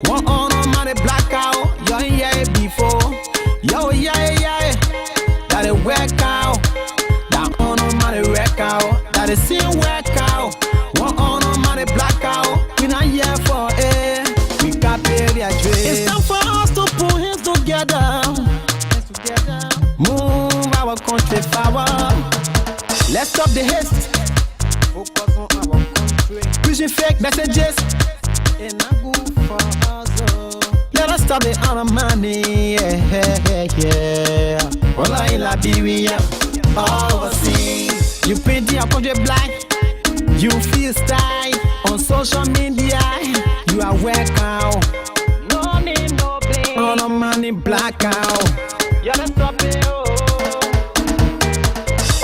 One on money blackout, yo yeah before, yo yeah, that it work out. That on money wreck out, that it still work out. One on money blackout, we not here for it. We got paid their trade. It's time for us to put hands together, move our country forward. Let's stop the haste, focus on our country. Preaching fake messages, and not good for us. Let us stop the honor money, yeah. Well, I Liberia, overseas. You paint your country black, you feel style on social media. You are welcome. No name, no blame. Honor money blackout. You gotta stop it.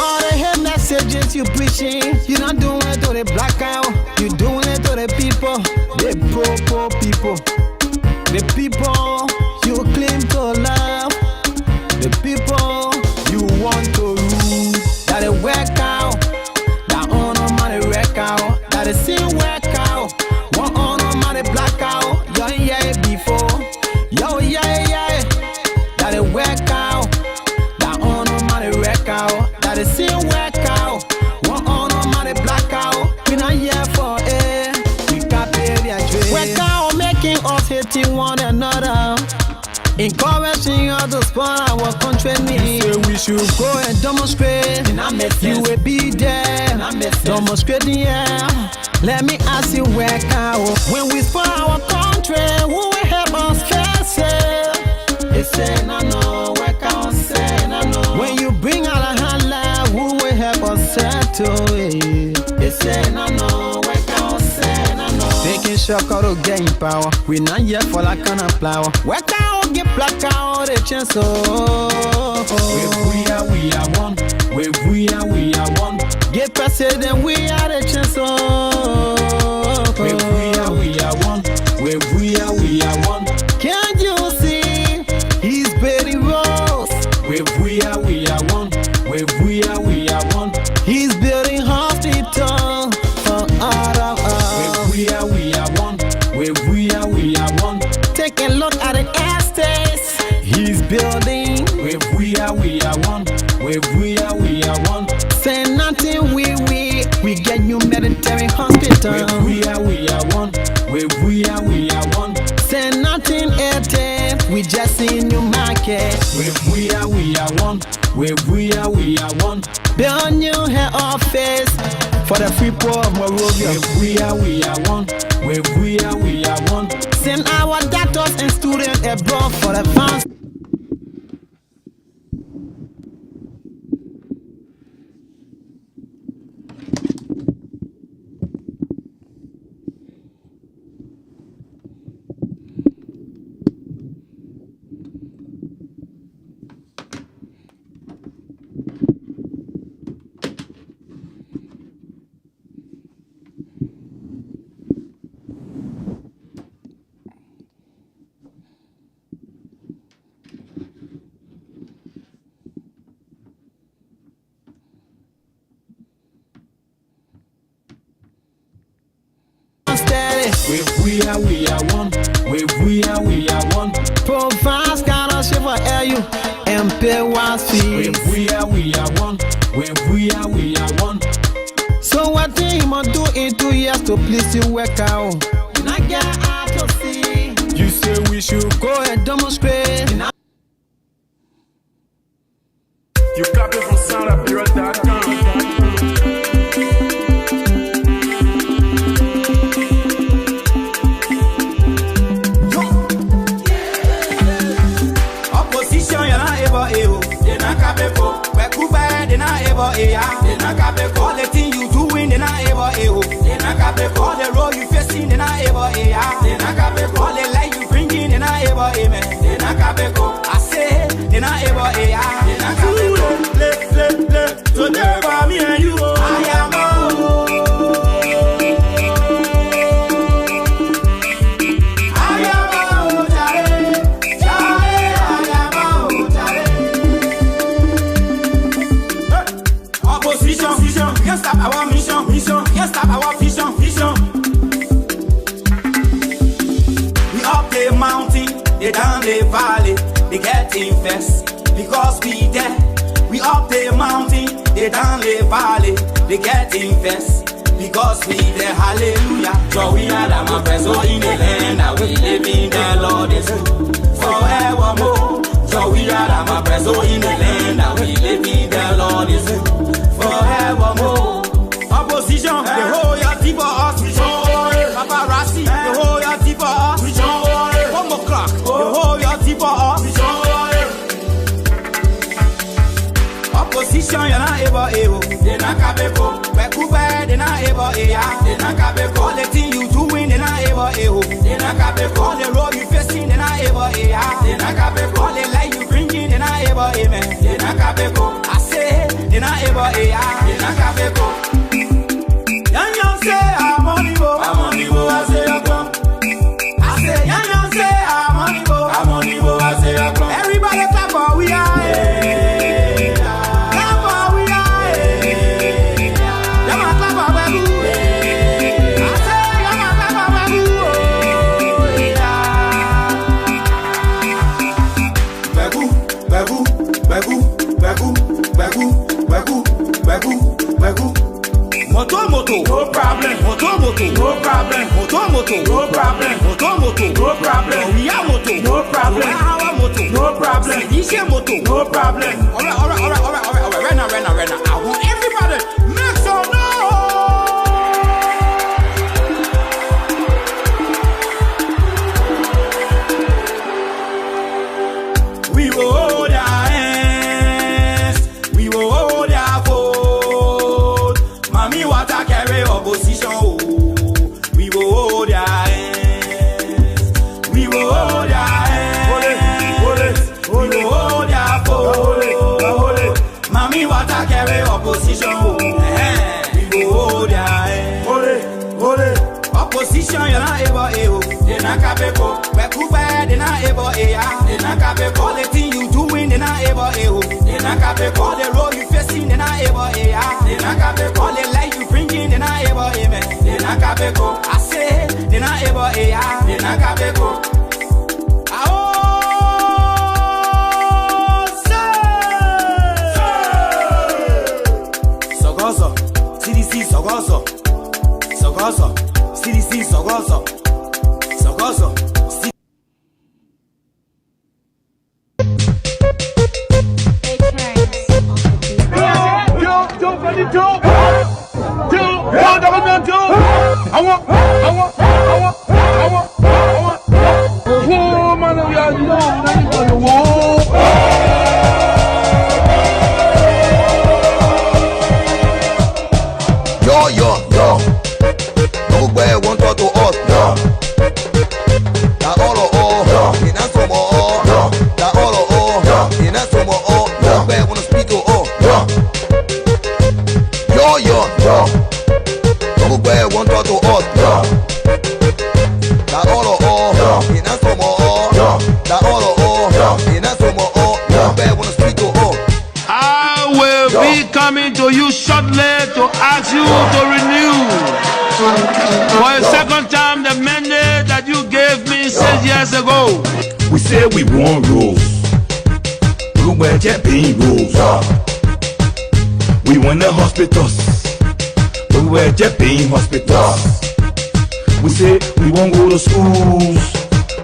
All the hate messages you preaching, you not doing it to the blackout. You doing it to the people, the poor people. The people you claim to love, the people you want to rule. That it work out, that honor money work out, that it still work out. One honor money blackout, yo yeah before, yo yeah, that it work out, that honor money work out, that it still work out. One honor money blackout, we not here for it. We got paid their trade. Work out making us hating one another, encouraging us to spoil our country needs. So we should go and demonstrate. You will be there, demonstrate the air. Let me ask you, work out. When we spoil our country, who will help us face it? They say no, work out, say no. When you bring out a hand, who will help us settle it? They say no, work out, say no. Taking shock out of gain power. We not here for that kind of flower. Work out, get black out, a chance. We are one. We are one. Get president, we are the chance. We are one. We are one. Can't you see? He's very rose. We are one. We are one. He's building hospital for all of us. We are one. We are one. Take a look at the estates he's building. We are one. We are one. Say nothing, we get you military hospital. We are one. We are one. Say nothing, we just in new market. We are one. We are one. Build new head office for the free poor of Monrovia. We are one. We are one. Send our doctors and students abroad for the funds. We are one. We are one. Provide scholarship for LU and pay one fee. We are one. We are one. So what do you must do in 2 years to please you work out? And I get out to see. You say we should go and demonstrate. You copy from soundapira.com. All the things you doing, they not able. All the road you facing, they not able. All the light you bringing, they not able. I say, they not able. Today for me and you. I am opposition. Can't stop our the mountain, they down the valley, they get invest because we there. We up the mountain, they down the valley, they get invest because we there. Hallelujah. So we are the Mapreso in the land that we live in. The Lord is good forevermore. So we are the Mapreso in the land that we live in. The Lord is good forevermore. Opposition, the whole your people us. Paparazzi, the whole your people us. 1 o'clock, the whole your people us. Opposition, you're not able. They not capable. Bekuba, they not able. They not capable. All the thing you doing, they not able. They not capable. All the road you facing, they not able. They not capable. All the light you bringing, they not able. Amen. They not capable. I say, they not able. They not capable. Young say I'm on the go. I'm on the go. I say I come. I say young say I'm on the go. I'm on the go. I say I come. Everybody clap for we are. Moto, no problem. Moto, no problem. Moto, no problem. Moto, no problem. We are moto, no problem. We are our moto, no problem. This is moto, no problem. All right. Rena. I want everybody make some noise. We will hold our hands. We will hold our vote. Mami, what I carry opposition. Oh. We will hold our hands. We will hold our hands. We will hold our vote. Mami, what I carry opposition. Oh. We will hold our hands. Opposition, you're not able. They're not capable. Bekuba, they're not able. They're not capable. All the thing you doing, they're not able. They're not capable. All the road you facing, they're not able. They're not capable. All the light you bringing, they're not able. Amen. They're not capable. I say, they're not able. They're not capable. Sogoso, CDC Sogoso. CDC Sogoso. To you shortly to ask you to renew for a second time the mandate that you gave me 6 years ago. We say we want rules. We want Japan rules. We want the hospitals. We want Japan hospitals. We say we won't go to schools.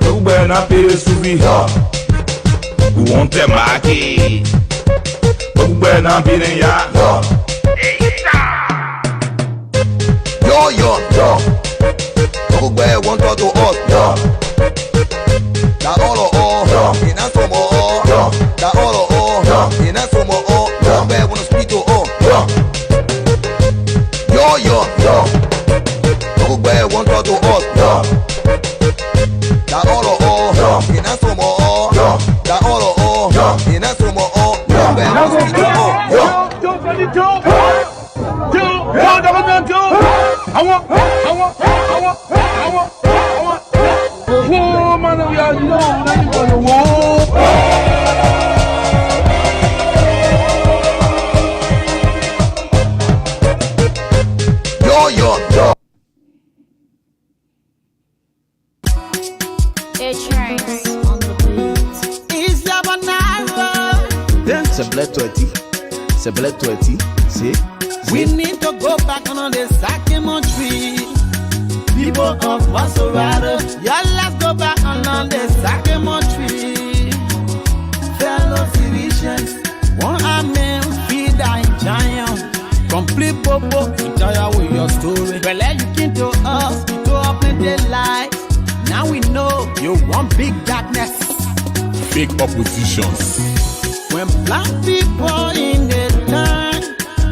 We want not pay the school fee. We want the market. We're not beating ya. Yo. Where one to us. Da all. In a sumo. Da all. In a sumo. Where one speak to all. Yo. Where one to us. Da all. In a sumo. Da all. In a sumo. I want. Oh, man, we are young. Now you gonna walk. It's Trace on the beat. It's a banana. C'est bled 20. C'est bled 20. See? We need to go back on the Sakimo tree. People of Maserati, yeah, let's go back on the Sakimo tree. Fellow citizens, one amen, feed our giant. Complete popo, retire with your story. Well, you came to us, you go up in the light. Now we know you want big darkness. Fake oppositions. When black people in the time,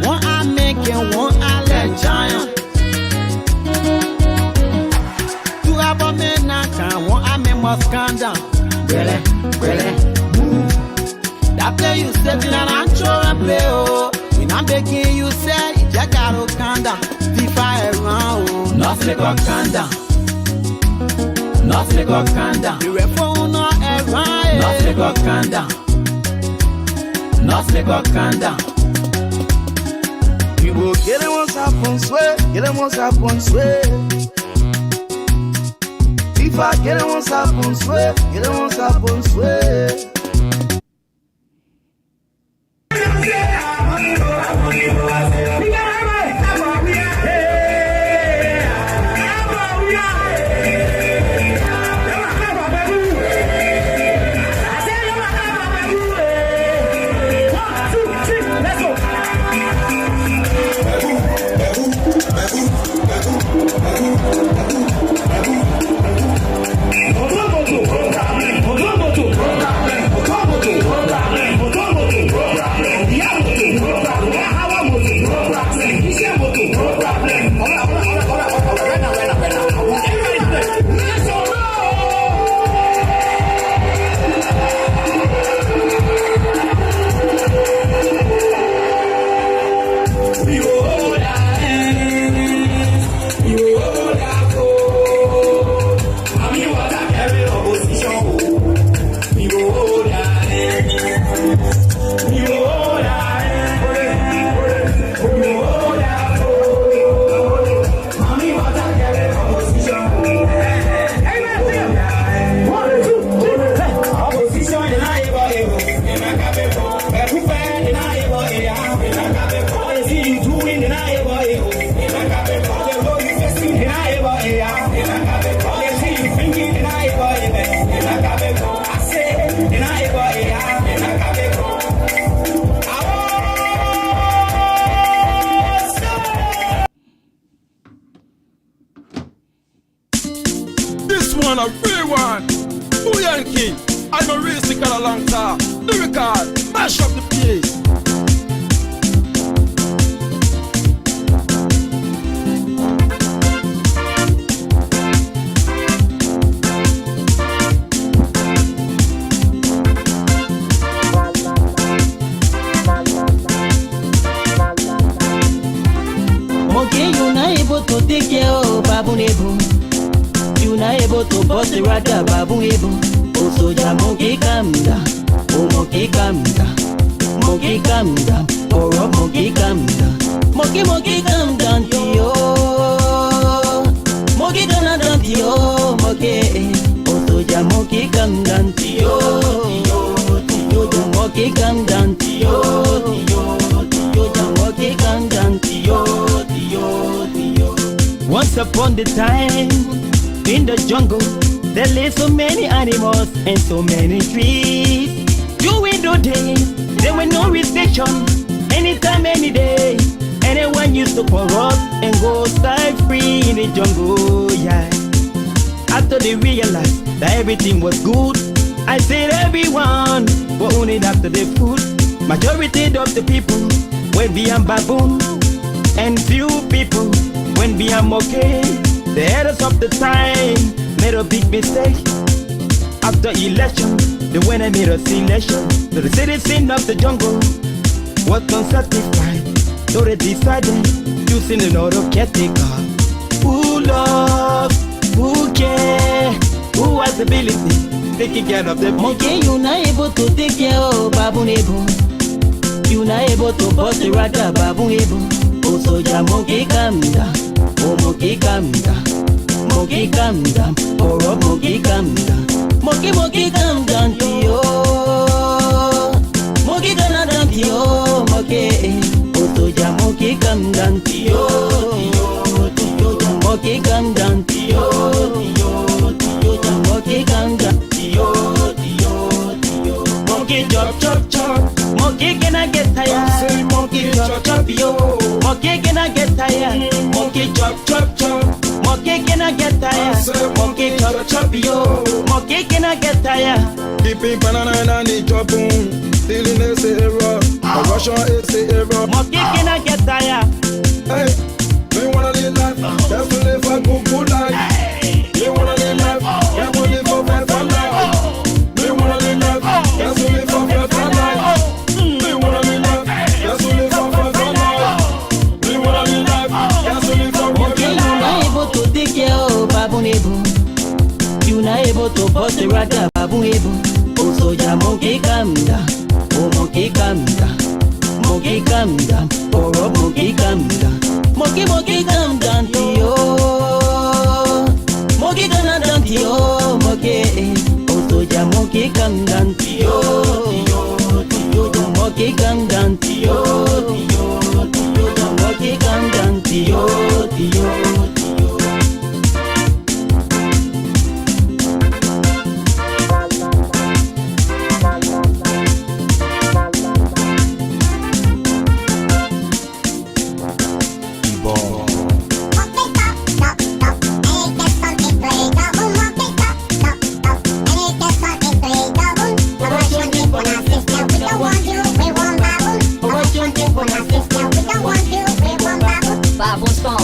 one I make and one I let giant. To have a man now, one I make must come down. Really, move. That play you set in an antro and play, oh. When I'm begging you say, you just gotta calm down. FIFA around, oh. Nothing got calm down. Nothing got calm down. You phone no around. Nothing got calm down. Nothing got calm down. You will get it once upon swear, get it once upon swear. If I get it once upon swear, get it once upon swear. A real one. Who Yankee? I'm a real sick a long time. Lyrical, mash up the place. Okay, you're not able to take care of Babu Nebu. You not able to bust the rada babu able. Oh soja monkey calm down. Oh monkey calm down. Monkey calm down. Oh rock monkey calm down. Monkey calm down to yo. Monkey calm down to yo. Monkey. Oh soja monkey calm down to yo. Monkey calm down to yo. Monkey calm down to yo. Once upon the time, in the jungle, there lay so many animals and so many trees. During the day, there were no restriction. Anytime, any day, anyone used to corrupt and go outside free in the jungle, yeah. After they realized that everything was good, I said everyone were only after the food. Majority of the people went beyond baboon, and few people went beyond okay. The headers of the time made a big mistake. After election, they went and made a selection. So the citizen of the jungle was unsatisfied. So they decided using another caretaker. Who love, who care, who has ability, taking care of the monkey. You not able to take care of Babu Nebo. You not able to bust the rada Babu Nebo. Oh soja monkey calm down. Oh monkey calm down. Monkey calm down. Oh rock monkey calm down. Moki moki come down to you. Moki gonna down to you. Moki Otoja moki come down to you. Moki come down to you. Moki come down to you. Moki chop chop chop. Moki gonna get tired. Moki chop chop yo. Moki gonna get tired. Moki chop chop chop. Moki gonna get tired. Moki chop chop yo. Moki gonna get tired. Keeping banana and the chop stealing is the error. A Russian is the error. Moki gonna get tired. Hey, we wanna live life. That's to live a good life. We wanna live life. That's to live for better life. We wanna live life. That's to live for better life. We wanna live life. That's to live for better life. We wanna live life. That's to live for better life. You not able to take care of Babu Nebo. You not able to bust the ragga Babu Nebo. Oh soldier, monkey calm down. Oh monkey calm down. Monkey calm down. Oh Rob monkey calm down. Monkey calm down to you. Monkey gonna down to you. Monkey. Oh soldier, monkey calm down to you. Monkey calm down to you. Monkey calm down to you.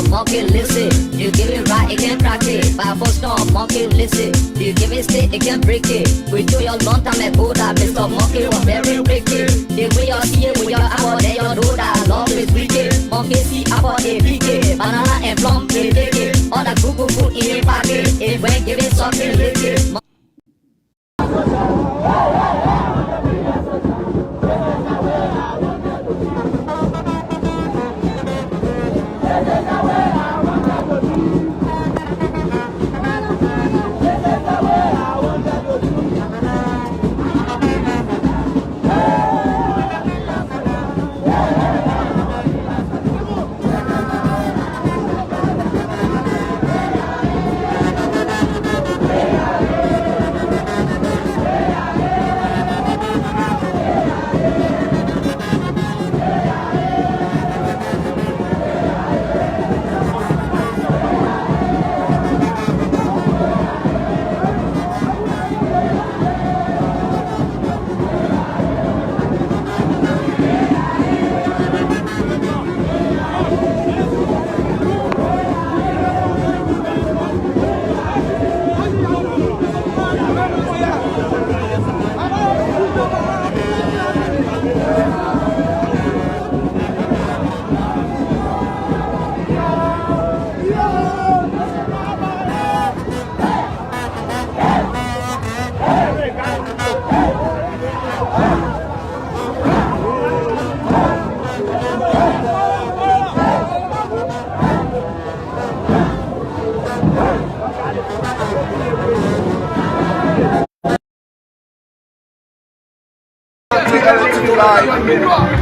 Monkey listen, you give it right, it can crack it. Bible storm, monkey listen, you give it stick, it can break it. We do your long time ago that Mr. Monkey was very wicked. The way you see it with your apple, then you know that love is wicked. Monkey see apple, they pick it, banana and plum, they take it. All the cuckoo food in a pocket, it when give it something lick it.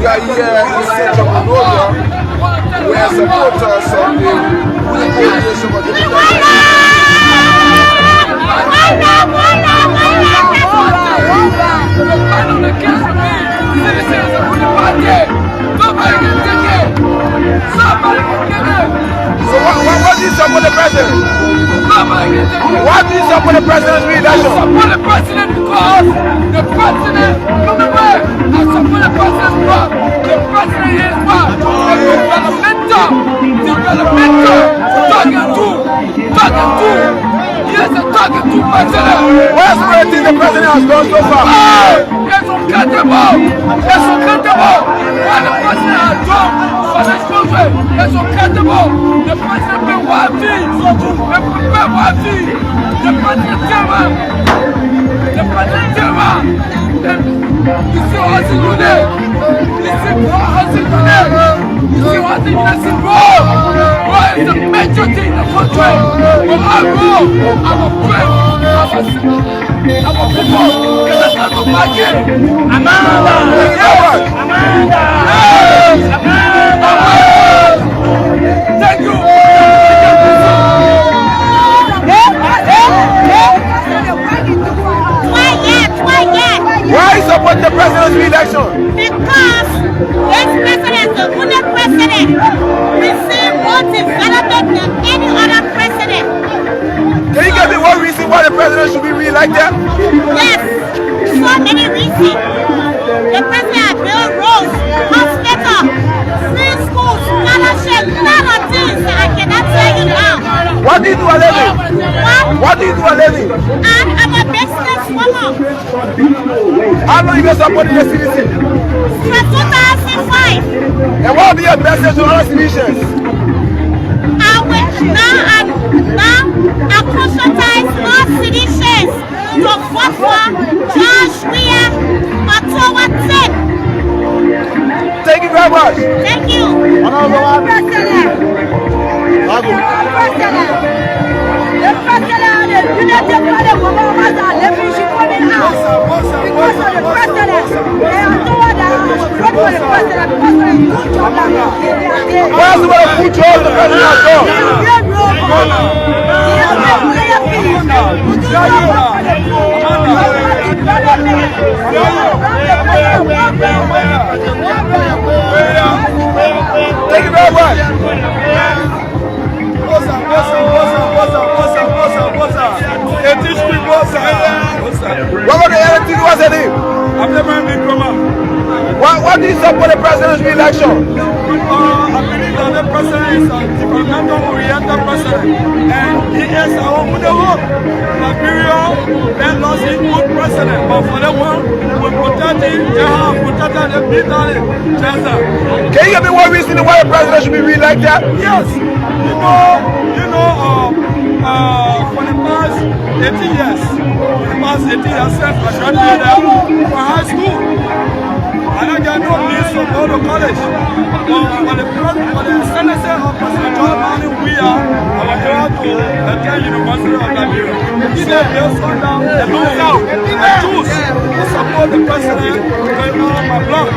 We are here in Central Monrovia, where supporters of the coalition of the So what do you support the president? Why do you support the president's leadership? I support the president because the president from the way. I support the president's work. The president is what? Developmental. Talking to. He is a talking to president. What's the thing the president has done so far? It's uncountable. It's uncountable. What the president has done for the children, it's uncountable. The president been one thing. The president chairman. The president chairman. You see what's in your name. You see what's in your name. You see what's in your name. What is the major thing in the country? For our role, our friends, our people, can I come to my game? Amanda! Yes! Amanda! Yes! Amanda! Thank you! Why support the president's re-election? Because this president is the only president receive more development than any other president. Can you give me one reason why the president should be re-elected? Yes, so many reasons. The president has built roads, hospital, free schools, scholarship, lot of things that I cannot tell you now. What do you do a living? What do you do a living? And I'm a businesswoman. How long you been supporting the citizen? Since 2005. And what will be your message to other citizens? I conscientize all citizens to vote for WEAH October 10th. Thank you very much. Thank you. The president, the United Party government are leaving Chicago out because of the president. They are told that I should vote for the president because of the good job that they are. What's the good job the president has done? Thank you very much. What about the elected was it? What do you support the president's re-election? I believe that the president is a developmental-oriented president, and he is our hope. Liberia then lost his good president, but for the one, we protected him, protected the people. Can you give me one reason why the president should be re-elected? Yes, for the past 18 years, since I graduated from high school, I don't get no means to go to college. For the senator of President John Manning, we are able to attend University of Liberia. So based on that, I choose to support the president with all my blood.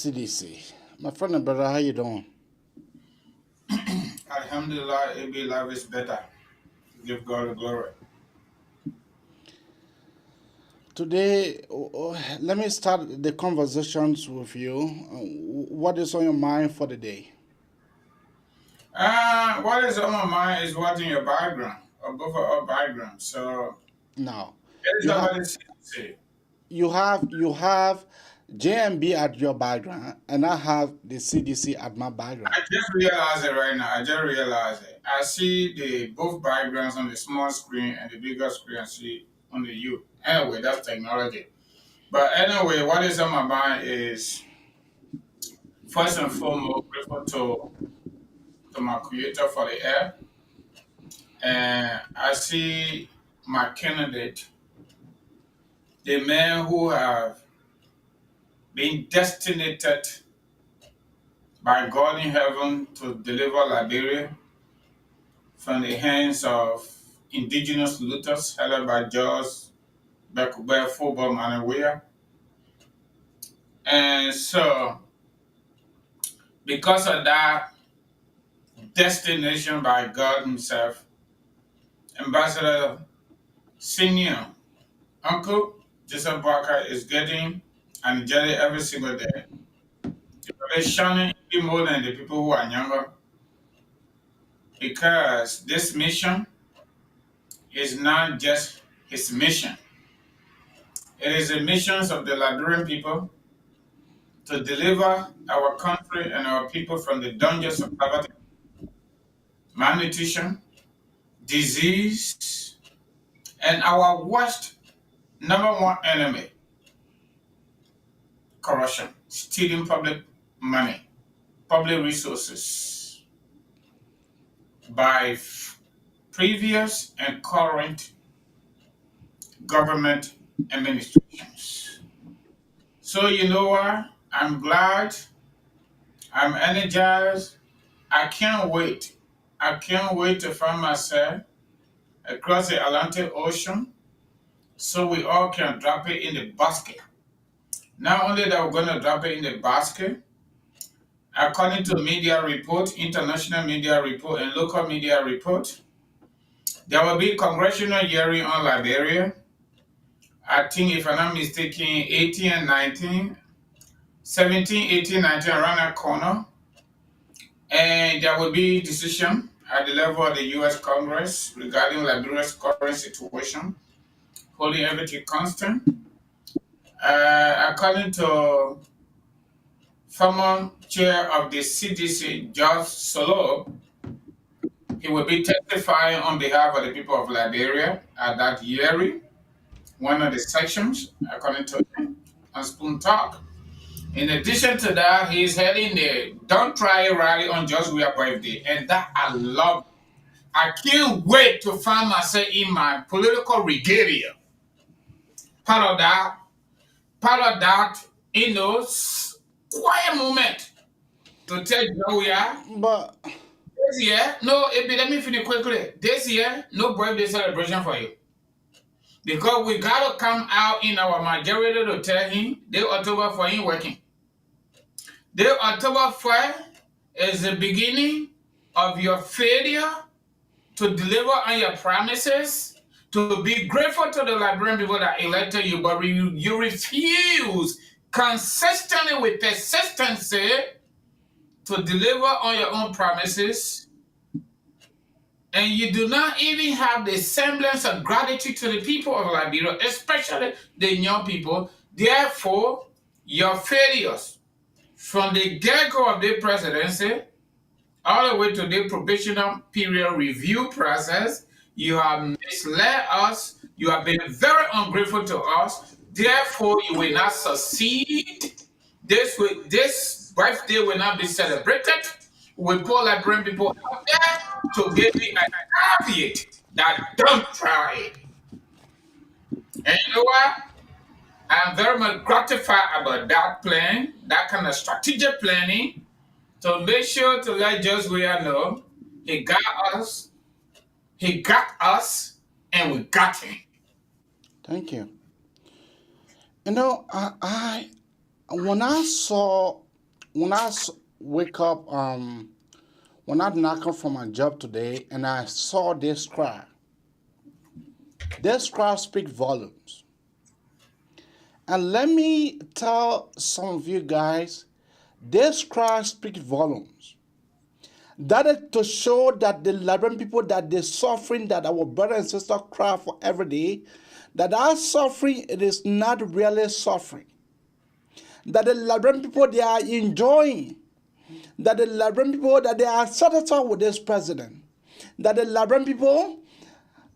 CDC. My friend and brother, how you doing? Alhamdulillah, life is better. Give God the glory. Today, let me start the conversations with you. What is on your mind for the day? What is on my mind is what's in your background, or both of our background. So, Now, it's you have about the CDC. you have JMB at your background, and I have the CDC at my background. I just realized it right now. I just realized it. I see the both backgrounds on the small screen and the bigger screen I see on the U. Anyway, that's technology. But anyway, what is on my mind is first and foremost grateful to my creator for the air. And I see my candidate, the man who have been destined by God in heaven to deliver Liberia from the hands of indigenous looters headed by George Bekube Football Man. And so, because of that destination by God Himself, Ambassador Senior Uncle Joseph Barker is getting energetic every single day. They're shining even more than the people who are younger because this mission is not just his mission. It is the missions of the Liberian people to deliver our country and our people from the dangers of poverty, malnutrition, disease, and our worst number one enemy, corruption, stealing public money, public resources by previous and current government administrations. So you know what? I'm glad, I'm energized. I can't wait. I can't wait to find myself across the Atlantic Ocean so we all can drop it in the basket. Not only that we're going to drop it in the basket, according to media report, international media report, and local media report, there will be congressional hearing on Liberia. I think, if I'm not mistaken, 18 and 19, 17, 18, 19, around that corner. And there will be decision at the level of the U.S. Congress regarding Liberia's current situation, holding everything constant. According to former chair of the CDC, George Solo, he will be testifying on behalf of the people of Liberia at that hearing, one of the sections, according to him, on Spoon Talk. In addition to that, he's heading the Don't Try a rally on Just WEAH birthday, and that I love. I can't wait to find myself in my political regalia. Part of that, quiet moment to tell you where we are. But This year, no, let me finish quickly. This year, no birthday celebration for you. Because we gotta come out in our majority to tell him the October for him working. The October 1st is the beginning of your failure to deliver on your promises, to be grateful to the Liberian people that elected you, but you refuse consistently with persistency to deliver on your own promises, and you do not even have the semblance of gratitude to the people of Liberia, especially the young people. Therefore, your failures from the get-go of the presidency all the way to the probational period review process, you have misled us. You have been very ungrateful to us. Therefore, you will not succeed. This birthday will not be celebrated. We poor Liberian people out there to give me an caveat that don't try it. And you know what? I'm very much gratified about that plan, that kind of strategic planning, to make sure to let Just WEAH know he got us, and we got him. thank you. You know, I when I wake up, when I knock up from my job today, and I saw this cry speak volumes. And let me tell some of you guys, this cry speaks volumes. That is to show that the Liberian people, that the suffering that our brother and sister cry for every day, that our suffering, it is not really suffering. That the Liberian people, they are enjoying. That the Liberian people, that they are satisfied with this president. That the Liberian people,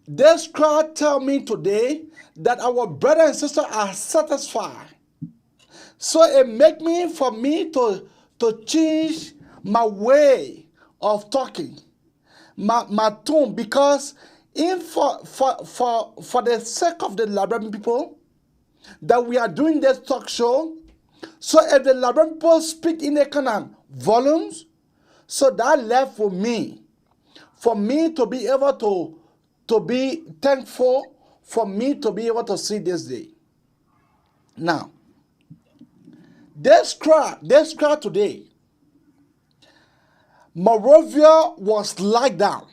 this crowd tell me today that our brother and sister are satisfied. So it make me, for me to change my way of talking, my tone, because for the sake of the Liberian people, that we are doing this talk show. So if the Liberian people speak in a kind of volumes, so that left for me to be able to be thankful, for me to be able to see this day. Now, this crowd today, Morovia was locked down.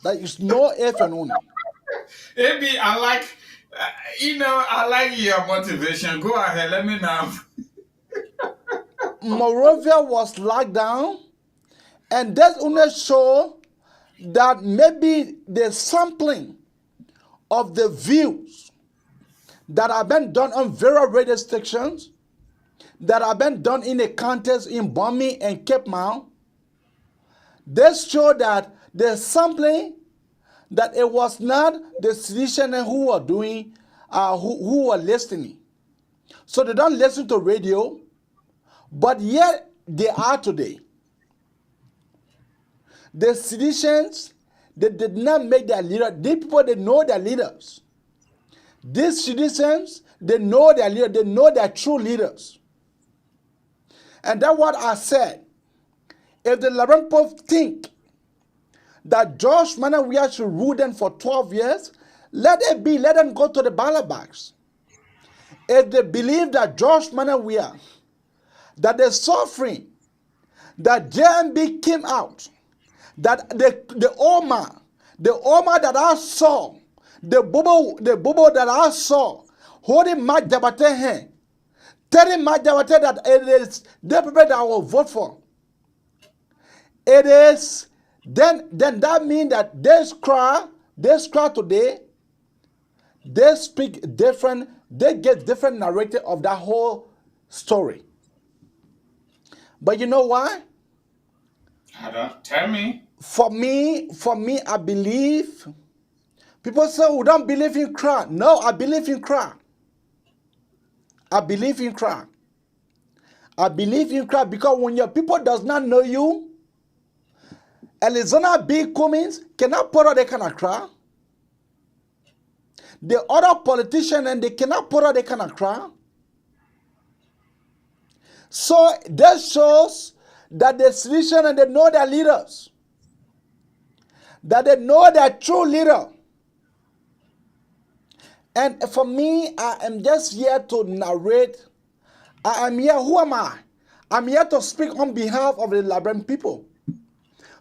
There is no if and only. Maybe I like, I like your motivation. Go ahead, let me know. Morovia was locked down, and that only show that maybe the sampling of the views that have been done on various radio stations, that have been done in the counties in Bomi and Cape Mount, they show that the sampling, that it was not the citizens who were doing, who were listening. So they don't listen to radio, but yet they are today. The citizens, they did not make their leader. These people, they know their leaders. These citizens, they know their leader. They know their true leaders. And that's what I said. If the Liberian people think that George Weah should rule them for 12 years, let it be. Let them go to the ballot box. If they believe that George Weah, that the suffering, that JMB came out, that the Oma that I saw, the Bobo that I saw, holding my Jabate hand, telling my Jabate that it is the people that I will vote for. It is, then that means that this crowd today, they speak different, they get different narrative of that whole story. But you know why? I don't, tell me. For me, I believe. People say we don't believe in crowd. No, I believe in crowd. I believe in crowd. I believe in crowd because when your people does not know you, Elizona B. Cummings cannot put out that kind of crowd. The other politician and they cannot put out that kind of crowd. So that shows that the citizens and they know their leaders. That they know their true leader. And for me, I am just here to narrate. I am here. Who am I? I'm here to speak on behalf of the Liberian people.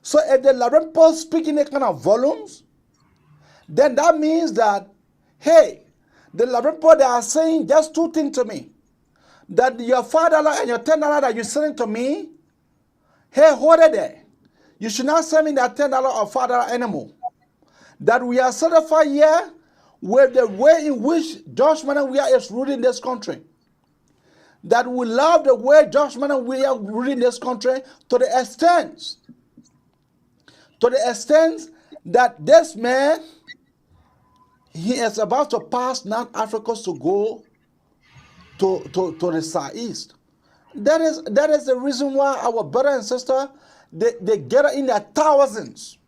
So if the Liberian people speak in a kind of volumes, then that means that, hey, the Liberian people, they are saying just two things to me. That your $5 and your $10 that you're selling to me, hey, hold it there. You should not send me that $10 or $5 anymore. That we are certified here with the way in which George Weah is ruling this country. That we love the way George Weah is ruling this country to the extent that this man, he is about to pass North Africa to go to the southeast. That is the reason why our brother and sister, they gather in their thousands.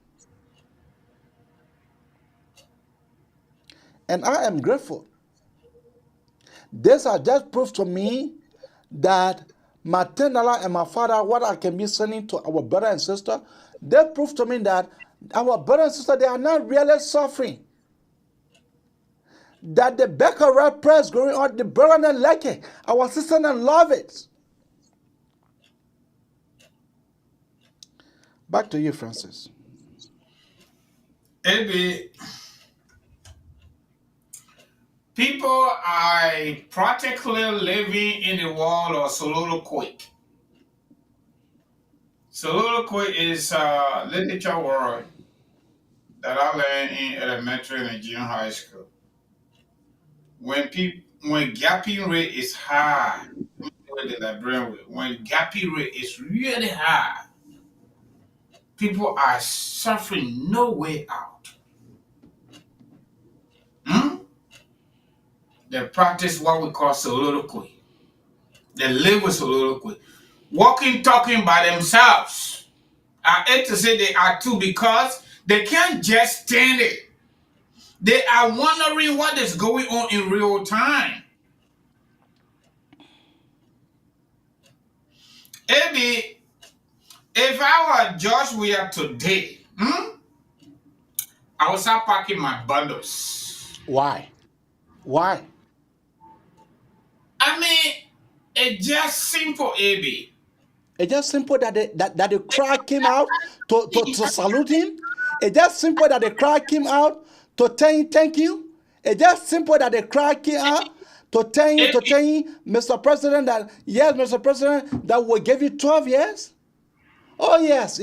And I am grateful. This has just proved to me that my $10 and my $5, what I can be sending to our brother and sister, they prove to me that our brother and sister, they are not really suffering. That the Becquerel press going on, the brother don't like it. Our sister don't love it. Back to you, Francis. Maybe People are practically living in the world of soliloquy. Soliloquy is a literature word that I learned in elementary and junior high school. When gapping rate is high, with the Liberian way, when gapping rate is really high, people are suffering no way out. They practice what we call soliloquy. They live with soliloquy. Walking, talking by themselves. I hate to say they are too because they can't just stand it. They are wondering what is going on in real time. Maybe if I were Josh WEAH today, I would start packing my bundles. Why? Why? I mean, it's just simple, AB. It's just simple that the crowd came out to salute him. It's just simple that the crowd came out to tell him thank you. It's just simple that the crowd came out to tell him, Mr. President, that yes, Mr. President, that will give you 12 years. Oh yes.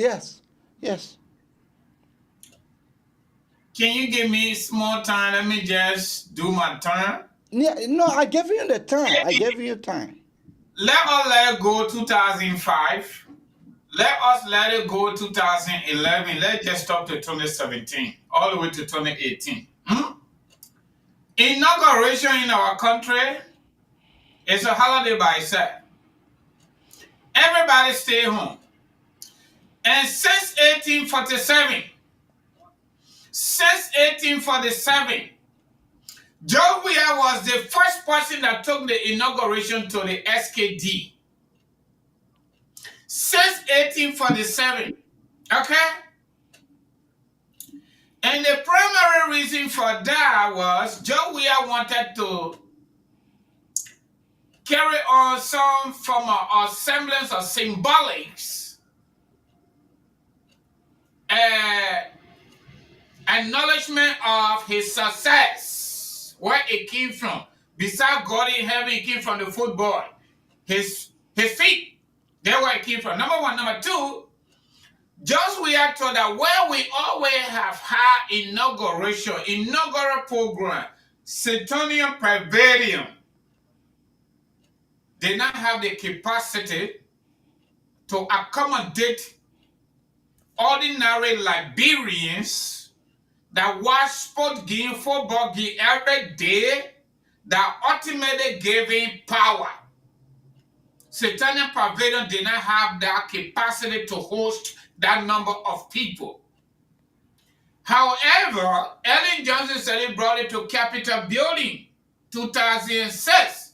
Can you give me small time? Let me just do my turn. Yeah, no, I gave you the time. I gave you time. Let it go 2005. Let it go 2011. Let's just stop to 2017, all the way to 2018. Inauguration in our country is a holiday by itself. Everybody stay home. And since 1847, Joe WEAH was the first person that took the inauguration to the SKD. Since 1847, okay? And the primary reason for that was Joe WEAH wanted to carry on some form of semblance of symbolics, acknowledgement of his success, where it came from. Besides God in heaven, it came from the football. His feet, that's where it came from. Number one. Number two, just we are told that where we always have had inaugural program, Setonium Prevarium, they not have the capacity to accommodate ordinary Liberians that watch sport game, football game every day, that ultimately giving power. Satanic Pavilion did not have that capacity to host that number of people. However, Ellen Johnson said he brought it to Capitol Building, 2006.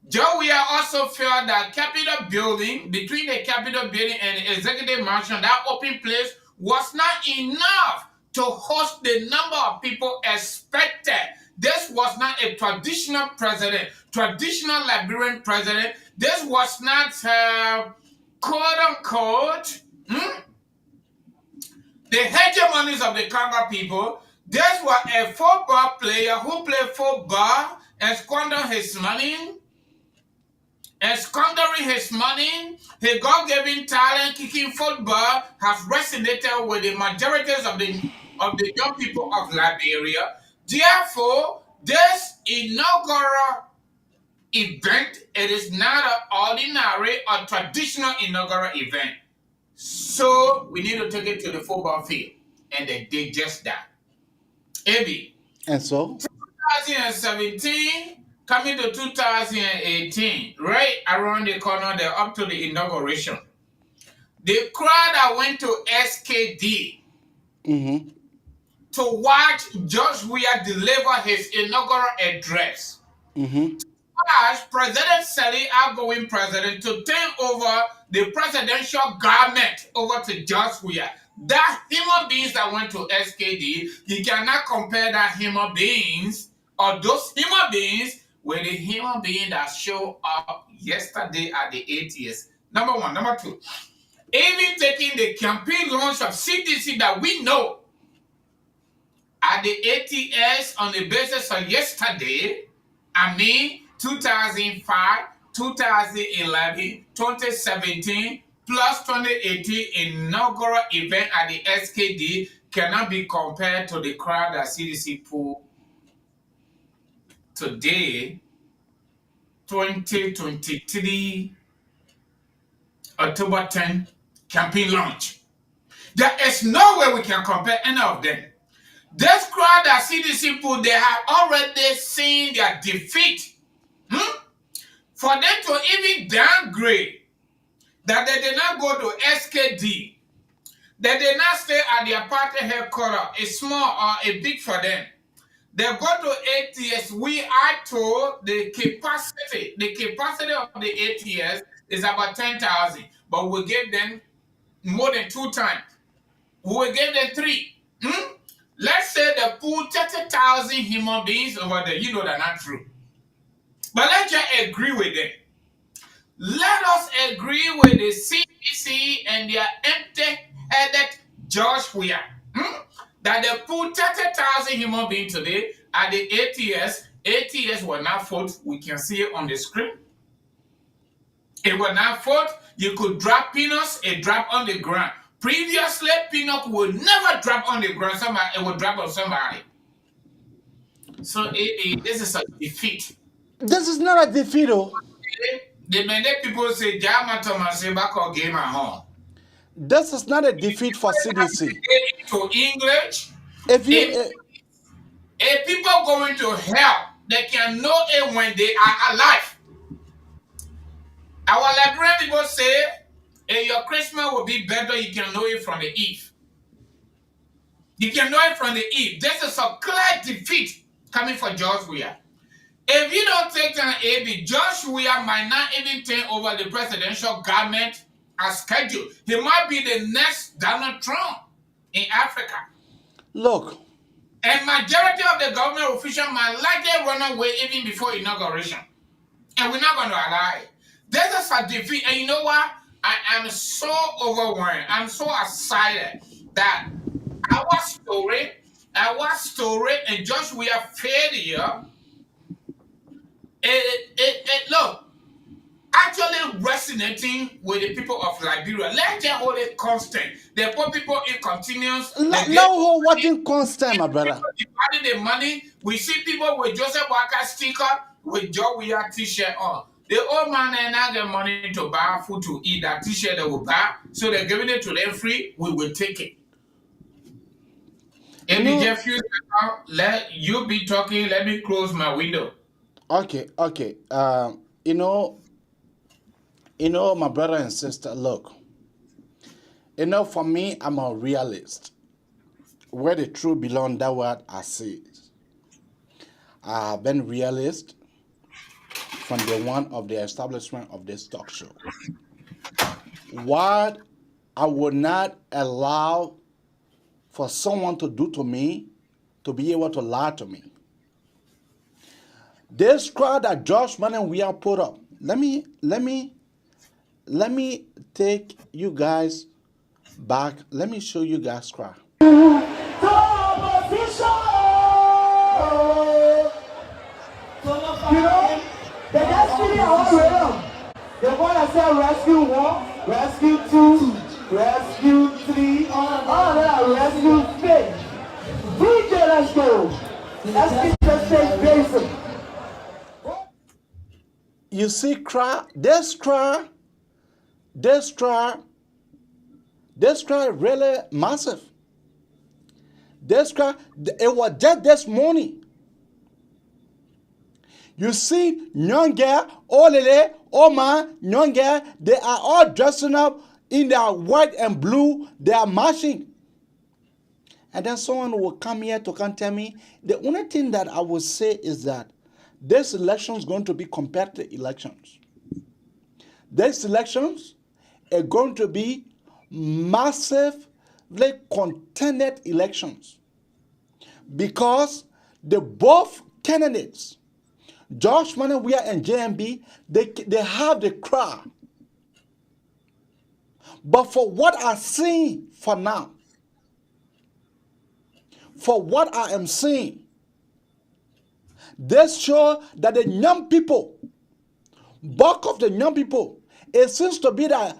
Joe WEAH also felt that Capitol Building, between the Capitol Building and the Executive Mansion, that open place was not enough to host the number of people expected. This was not a traditional Liberian president. This was not, quote unquote, the hegemonies of the Congo people. This was a football player who played football and squandered his money. And squandering his money, his God-given talent, kicking football, has resonated with the majorities of the young people of Liberia. Therefore, this inaugural event, it is not an ordinary or traditional inaugural event. So we need to take it to the football field. And they did just that. AB. And so? 2017, coming to 2018, right around the corner, they're up to the inauguration. The crowd that went to SKD to watch Josh WEAH deliver his inaugural address. As President Sally, outgoing president, to turn over the presidential government over to Josh WEAH. That human beings that went to SKD, you cannot compare that human beings or those human beings with the human being that showed up yesterday at the 80th. Number one. Number two, even taking the campaign launch of CDC that we know at the ATS on the basis of yesterday, 2005, 2011, 2017, plus 2018 inaugural event at the SKD cannot be compared to the crowd that CDC pulled today, 2023, October 10 campaign launch. There is no way we can compare any of them. This crowd that CDC pulled, they have already seen their defeat. For them to even downgrade, that they did not go to SKD, that they not stay at their party headquarters, a small or a big for them. They go to ATS. We are told the capacity of the ATS is about 10,000, but we gave them more than 2 times. We will give them 3. Let's say they put 30,000 human beings over there. You know that's not true. But let's just agree with them. Let us agree with the CDC and their empty-headed George Weah that they put 30,000 human beings today at the ATS. ATS will not vote. We can see it on the screen. It will not vote. You could drop peanuts, it drop on the ground. Previously, peanut would never drop on the ground. It would drop on somebody. So this is a defeat. This is not a defeat, though. The many people say, Jama Thomas back or game at home. This is not a defeat for CDC. To English, If people going to hell, they can know it when they are alive. Our Liberian people say, your Christmas will be better, you can know it from the eve. You can know it from the eve. This is a clear defeat coming for George Weah. If you don't take an AB, George Weah might not even take over the presidential government as scheduled. He might be the next Donald Trump in Africa. Look. And majority of the government officials might likely run away even before inauguration. And we're not going to allow it. This is a defeat. And you know what? I am so overwhelmed. I'm so excited that our story and George Weah failure, look, actually resonating with the people of Liberia. Let's just hold it constant. They put people in continuous. No, watching constant, my brother. Dividing the money. We see people with Joseph Walker sticker with George Weah t-shirt on. The old man and now get money to buy food to eat. That t-shirt they will buy, so they're giving it to them free. We will take it. And Jeff, let you be talking. Let me close my window. Okay. You know, my brother and sister. Look. For me, I'm a realist. Where the truth belongs, that what I say. I have been realist from the one of the establishment of this talk show. What I would not allow for someone to do to me, to be able to lie to me. This crowd that Josh Man and we are put up. Let me take you guys back. Let me show you guys crowd. The destiny of realm. The one that said rescue 1, rescue 2, rescue 3, all that rescue stage. DJ, let's go. Let's keep the stage basic. You see, this crowd really massive. This crowd, it was just this morning. You see, young girl, Olele, Oma, young girl, they are all dressing up in their white and blue. They are marching. And then someone will come here to come tell me, the only thing that I will say is that this election is going to be competitive elections. These elections are going to be massively contended elections because the both candidates, Josh Manawia and JMB, they have the crowd. But for what I see for now, for what I am seeing, this show that the young people, bulk of the young people, it seems to be that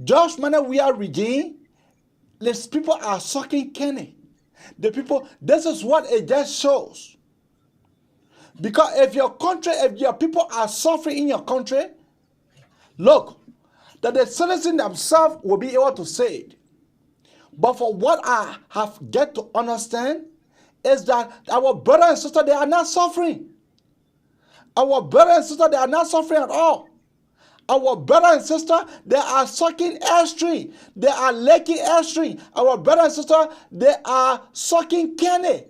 Josh Manawia regime, these people are sucking Kenny. The people, this is what it just shows. Because if your country, if your people are suffering in your country, look, that the citizens themselves will be able to say it. But for what I have get to understand is that our brother and sister, they are not suffering. Our brother and sister, they are not suffering at all. Our brother and sister, they are sucking airstream. They are licking airstream. Our brother and sister, they are sucking candy.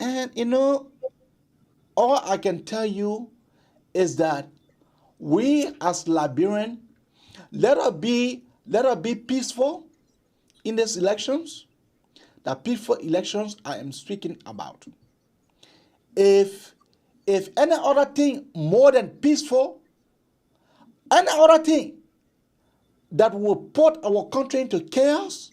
And you know, all I can tell you is that we as Liberians, let us be peaceful in these elections. The peaceful elections I am speaking about. If any other thing more than peaceful, any other thing that will put our country into chaos,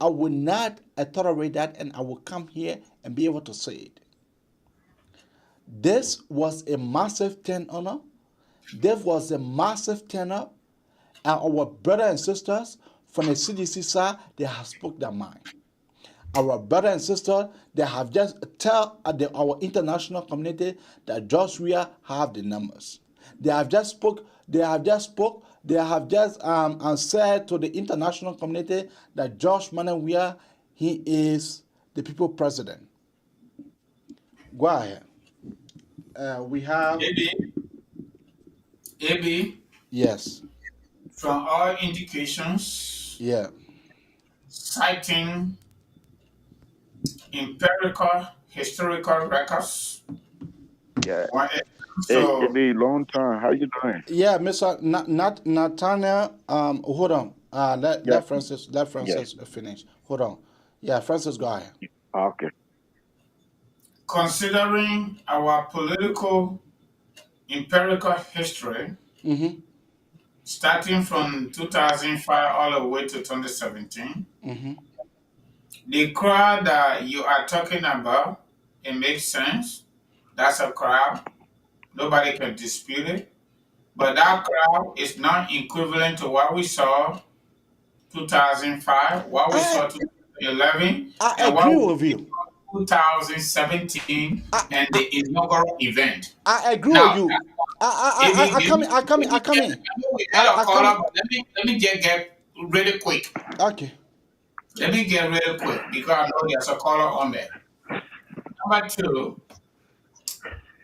I will not tolerate that, and I will come here and be able to say it. This was a massive turn-on. This was a massive turn-up, and our brothers and sisters from the CDC side, they have spoke their mind. Our brothers and sisters, they have just tell our international community that Josh WEAH have the numbers. They have just spoke. They have just said to the international community that Josh WEAH, he is the people president. Go ahead. We have AB. Yes. From all indications. Yeah. Citing empirical, historical records. Yeah. So, hey, AB, long time. How you doing? Yeah, Mr. Nathaniel. Hold on. Let Francis finish. Hold on. Yeah, Francis, go ahead. Okay. Considering our political empirical history, starting from 2005 all the way to 2017, the crowd that you are talking about, it makes sense. That's a crowd. Nobody can dispute it. But that crowd is not equivalent to what we saw 2005, what we saw 2011, and what we saw 2017 and the inaugural event. I agree with you. I come in. Let me get really quick. Okay. Let me get really quick because I know there's a caller on there. Number two,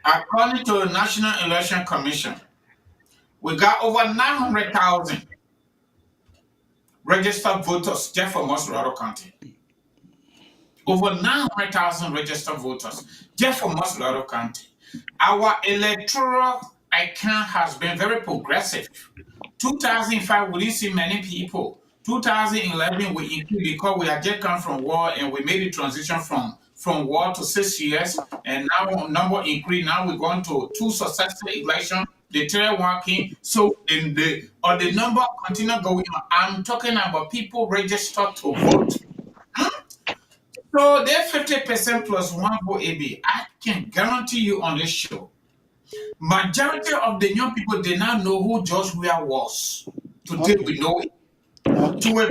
according to the National Election Commission, we got over 900,000 registered voters just for Mosrado County. Over 900,000 registered voters just for Mosrado County. Our electoral account has been very progressive. 2005, we didn't see many people. 2011, we increased because we had just come from war and we made the transition from war to 6 years. And now number increased. Now we're going to 2 successive elections. The third one came. So the number continue going on. I'm talking about people registered to vote. So they're 50% plus 1 vote AB. I can guarantee you on this show, majority of the young people did not know who Josh WEAH was. Today we know it. To a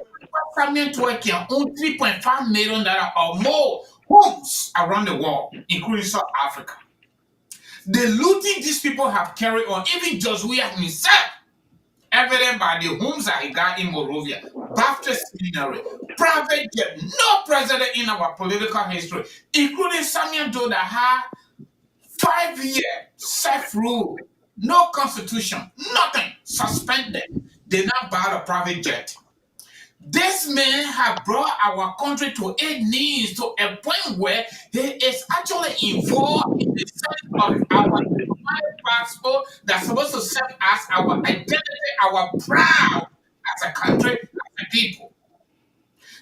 family can own $3.5 million or more homes around the world, including South Africa. The looting these people have carried on, even Josh WEAH himself, evident by the homes that he got in Monrovia, Baptist Seminary, private jet, no president in our political history, including Samuel Doe that had 5-year self-rule, no constitution, nothing, suspended. They now buy a private jet. This man have brought our country to its knees to a point where he is actually involved in the setting of our passport that's supposed to set us our identity, our proud as a country, as a people.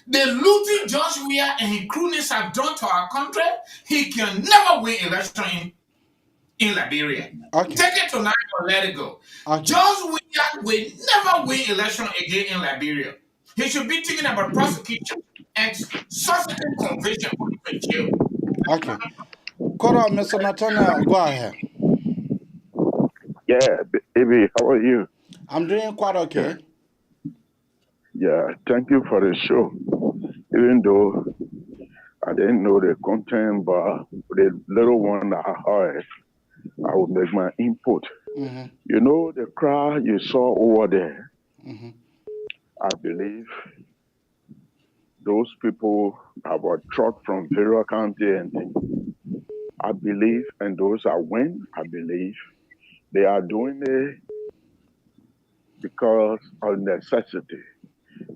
The looting Josh WEAH and his cronies have done to our country, he can never win election in Liberia. Okay. Take it tonight or let it go. Okay. George WEAH will never win election again in Liberia. He should be thinking about prosecution and subsequent conviction or even jail. Okay. Koro, Mr. Nathaniel, go ahead. Yeah, baby, how are you? I'm doing quite okay. Yeah, thank you for the show. Even though I didn't know the content, but the little one that I heard, I will make my input. Mm-hmm. You know, the crowd you saw over there, Mm-hmm. I believe those people that were trucked from various county and things, I believe, and those that went, I believe, they are doing it because of necessity.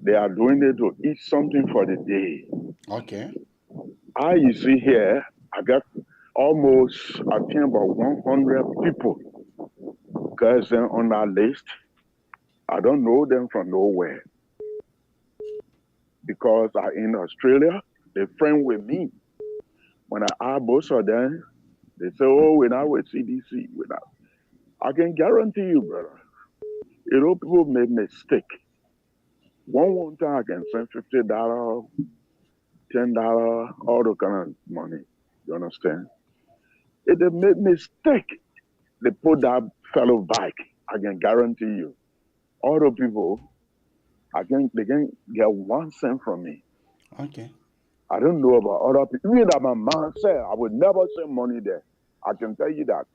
They are doing it to eat something for the day. Okay. You see here, I got almost, I think about 100 people guys on that list. I don't know them from nowhere because I in Australia, they friend with me. When I ask most of them, they say, oh, we're not with CDC. We're not. I can guarantee you, brother, you know, people make mistake. One time I can send $50, $10, all the kind of money. You understand? If they make mistake, they put that fellow back. I can guarantee you. All the people, they can get 1 cent from me. Okay. I don't know about other people. Even that my mom said, I would never send money there. I can tell you that.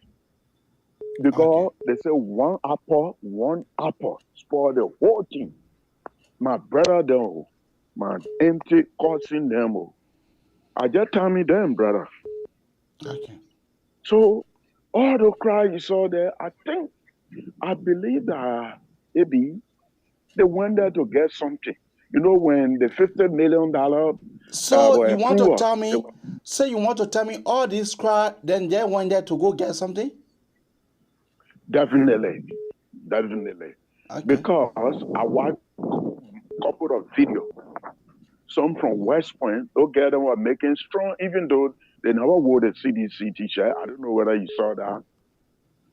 Because they say one apple spoil the whole thing. My brother them, my empty cousin them. I just tell me them, brother. Okay. So all the crowd you saw there, I believe that maybe they went there to get something. You know, when the $50 million So you want to tell me? So you want to tell me all this crowd then they went there to go get something? Definitely. Okay. Because I watched a couple of videos. Some from West Point, those guys that were making strong, even though they never wore the CDC t-shirt. I don't know whether you saw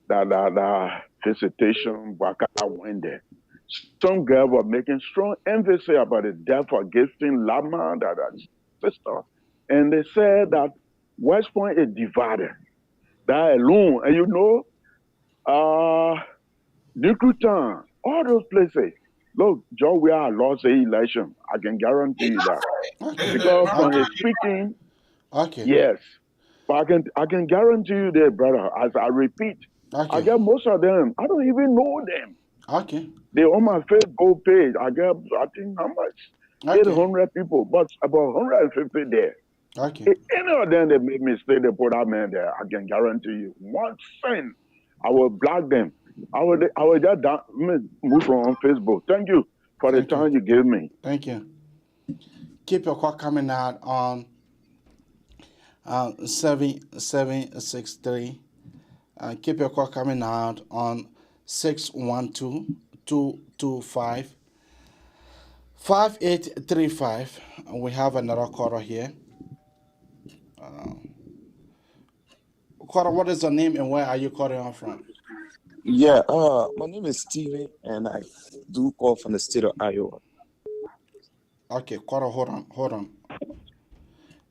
that visitation worker went there. Some guys were making strong emphasis about the death of gifting Lama, that sister. And they said that West Point is divided. That alone, and you know, Nikutan, all those places. Look, John, we are lost the election. I can guarantee you that. Because from his speaking, yes. But I can guarantee you that, brother, as I repeat, I get most of them. I don't even know them. Okay. They on my Facebook page. I think how much? 800 people, but about 150 there. Okay. If any of them they make mistake, they put that man there, I can guarantee you, 1 cent, I will block them. I will just move on Facebook. Thank you for the time you gave me. Thank you. Keep your call coming out on 7763. Keep your call coming out on 612-225-5835. We have another caller here. Caller, what is your name and where are you calling on from? Yeah, my name is Steven, and I do call from the state of Iowa. Okay, caller, hold on.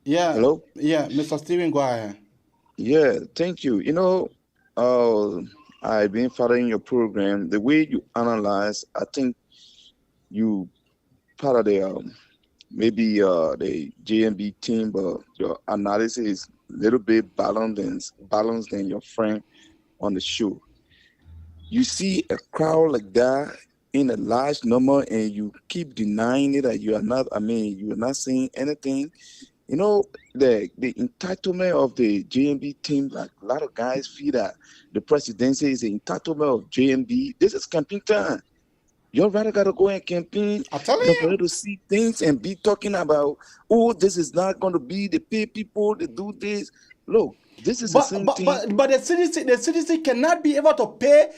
Yeah. Hello? Yeah, Mr. Steven, go ahead. Yeah, thank you. You know, I've been following your program. The way you analyze, I think you part of the maybe the JMB team, but your analysis is a little bit balanced than your friend on the show. You see a crowd like that in a large number and you keep denying it that you are not saying anything. You know, the entitlement of the JMB team, like a lot of guys feel that the presidency is the entitlement of JMB. This is campaign time. You're rather gotta go and campaign for you to see things and be talking about, oh, this is not gonna be the pay people to do this. Look, this is the same thing. But the CDC cannot be able to pay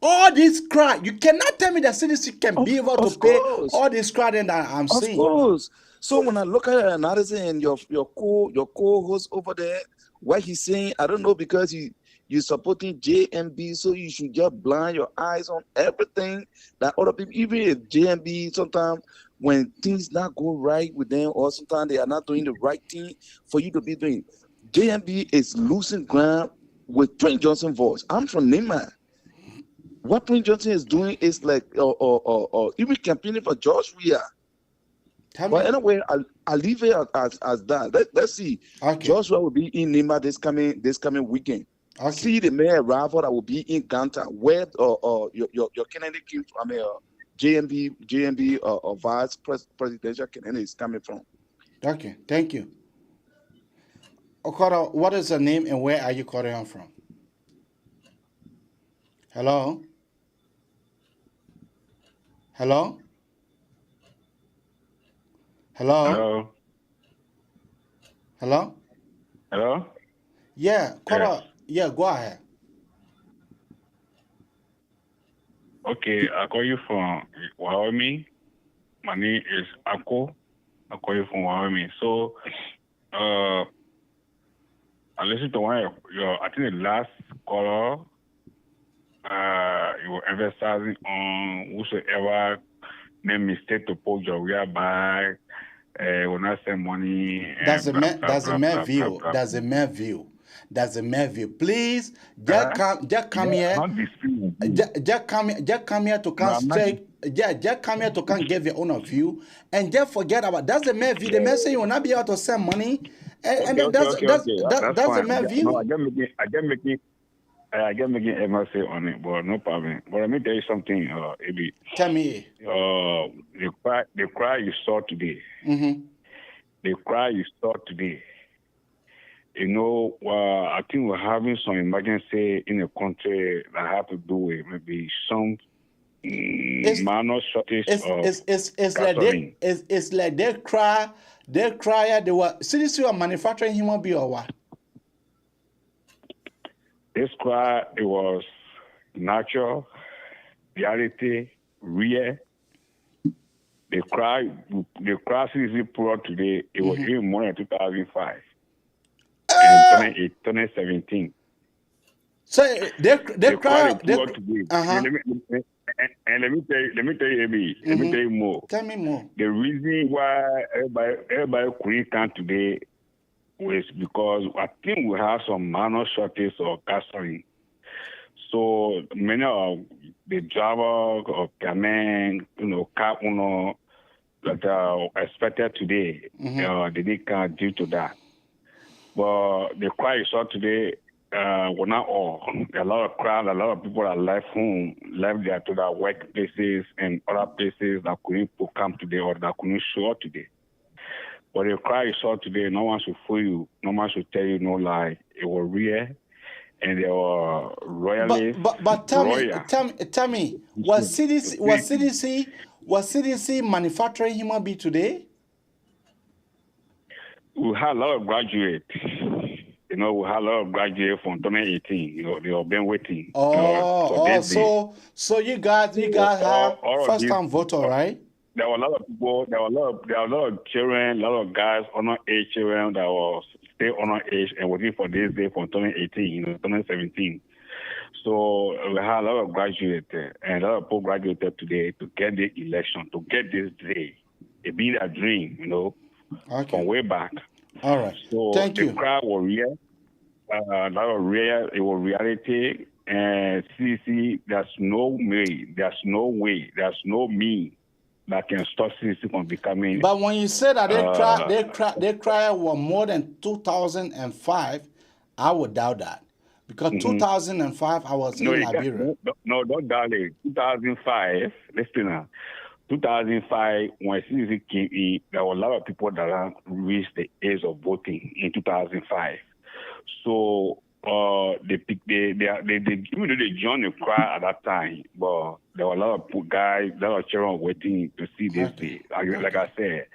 all this crowd. You cannot tell me the CDC can be able to pay all this crowd that I'm seeing. Of course. So when I look at analysis and your co-host over there, what he's saying, I don't know, because You're supporting JMB, so you should just blind your eyes on everything that other people, even if JMB sometimes when things not go right with them, or sometimes they are not doing the right thing for you to be doing. JMB is losing ground with Tweh Johnson voice. I'm from Nima. What Tweh Johnson is doing is like, even campaigning for George WEAH. But anyway, I'll leave it as that. Let's see. Okay. Joshua will be in Nima this coming weekend. Okay. See the mayor rival that will be in Ganta, where your candidate came from. JMB vice presidential candidate is coming from. Okay, thank you. Okoro, what is the name and where are you calling on from? Hello? Hello? Hello? Hello? Hello? Hello? Yeah, Okoro, yeah, go ahead. Okay, I call you from Wyoming. My name is Ako. I call you from Wyoming. So, I listened to one of your, I think the last caller, you were emphasizing on whosoever made mistake to post your whereby will not send money. That's a man view. That's a man view. That's a man view. Please, just come here. Just come here to come straight. Just come here to come give your own view, and just forget about that's the man view. The man say you will not be able to send money, and that's the man view. No, I get making MSA on it, but no problem. But let me tell you something, Ebi. Tell me. The cry you saw today. Mm-hmm. The cry you saw today. You know, I think we're having some emergency in the country that have to do with maybe some minor shortage of gasoline. It's like they cry. They were seriously manufacturing human being or what? This cry, it was natural, reality, real. The cry seriously put out today, it was even more than 2005. And 2017. So they cry. Today. And let me tell you, Amy, let me tell you more. Tell me more. The reason why everybody couldn't come today was because I think we have some minor shortage of gasoline. So many of the drivers of Kamen, car owner that are expected today, they didn't come due to that. But the cry you saw today were not all. A lot of crowd, a lot of people that left home, left there to their workplaces and other places that couldn't come today or that couldn't show up today. But the cry you saw today, no one should fool you, no one should tell you no lie. It was real, and they were royalists. But tell me, was CDC manufacturing human being today? We had a lot of graduates. We had a lot of graduates from 2018. They have been waiting. So you guys have first-time voter, right? There were a lot of people. There were a lot of children, a lot of guys, honor-age children that were still honor-age and waiting for this day from 2018, 2017. So we had a lot of graduates and a lot of people graduated today to get the election, to get this day. It being a dream, from way back. All right. So thank you. The crowd was real. A lot of real. It was reality. And CDC, there's no way, there's no means that can stop CDC from becoming. But when you say that they cry were more than 2005, I would doubt that. Because 2005, I was in Liberia. No, don't doubt it. 2005, listen now. 2005, when CDC came in, there were a lot of people that reached the age of voting in 2005. So even though they joined the crowd at that time, but there were a lot of guys, a lot of children waiting to see this day. Like I said,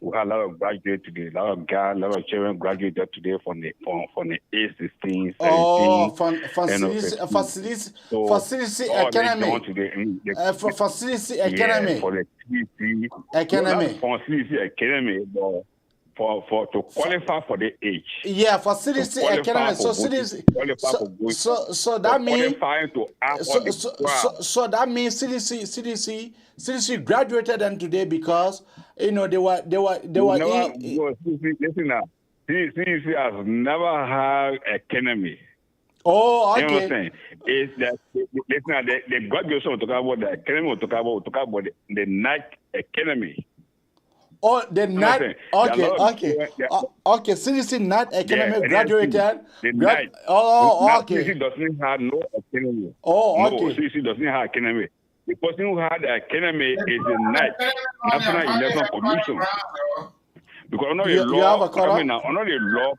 we had a lot of graduates today, a lot of guys, a lot of children graduated today from the age 16, 17. Oh, facility academy. For facility academy. For the CDC. Academy. For CDC academy, but to qualify for the age. Yeah, for CDC academy. So CDC. So that means. So that means CDC graduated them today because they were Listen now. CDC has never had academy. Oh, okay. You know what I'm saying? It's that listen, the graduation will talk about the academy, will talk about the night academy. Oh, the night. Okay. CDC night academy graduated. The night. Oh, okay. CDC doesn't have no academy. Oh, okay. No, CDC doesn't have academy. The person who had the academy is the night National Election Commission. Because under the law, you have a color? I mean, under the law.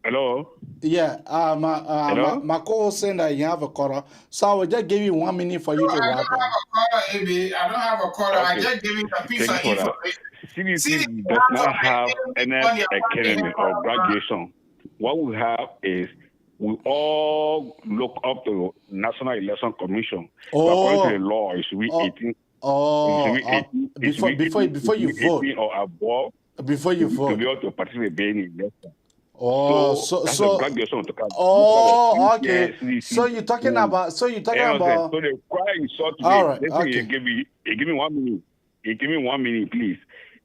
Hello. Yeah, my co-host saying that you have a quarter, so I will just give you 1 minute for you to wrap up. I don't have a quarter. I just give you a piece of information. CDC does not have any academy or graduation. What we have is we all look up to National Election Commission. According to the law, it should be 18. Before you vote or above. Before you vote to be able to participate in election. So okay. So you're talking about. So the cry you saw today. All right. Okay. Give me 1 minute. Give me 1 minute, please.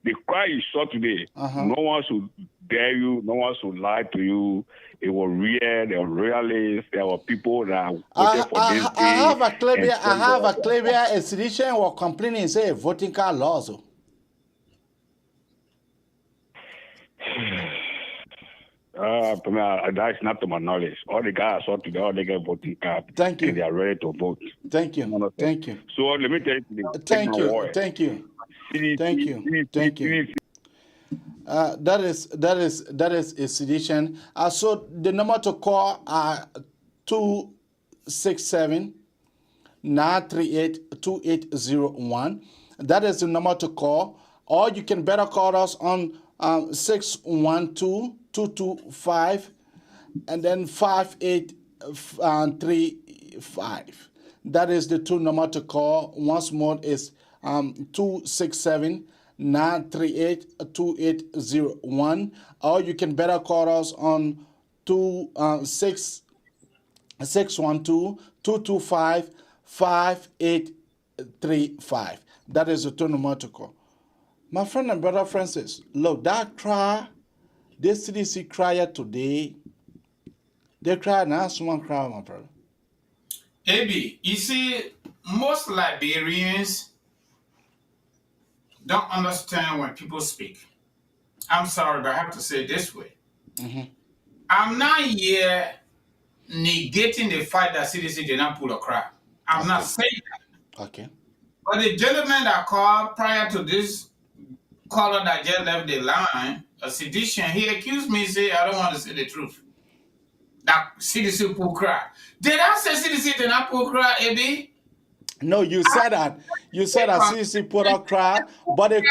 The cry you saw today. No one should dare you. No one should lie to you. It was real. There were rallies. There were people that voted for this day. I have a claim here. A citizen was complaining, say voting card laws. That's not to my knowledge. All the guys saw today, all they get voting card. Thank you. And they are ready to vote. Thank you. Thank you. So let me tell you. Thank you. That is a sedition. So the number to call are 267-938-2801. That is the number to call. Or you can better call us on 612-225 and then 5835. That is the two number to call. Once more is 267-938-2801. Or you can better call us on 612-225-5835. That is the two number to call. My friend and brother Francis, look, that cry, this CDC crier today, they cry now, someone cry, my brother. AB, you see, most Liberians don't understand when people speak. I'm sorry, but I have to say it this way. I'm not here negating the fact that CDC did not pull a cry. I'm not saying that. Okay. But the gentleman that called prior to this caller that just left the line, a sedition, he accused me, say, I don't want to say the truth. That CDC pull cry. Did I say CDC did not pull cry, AB? No, you said that. You said that CDC put out cry, but the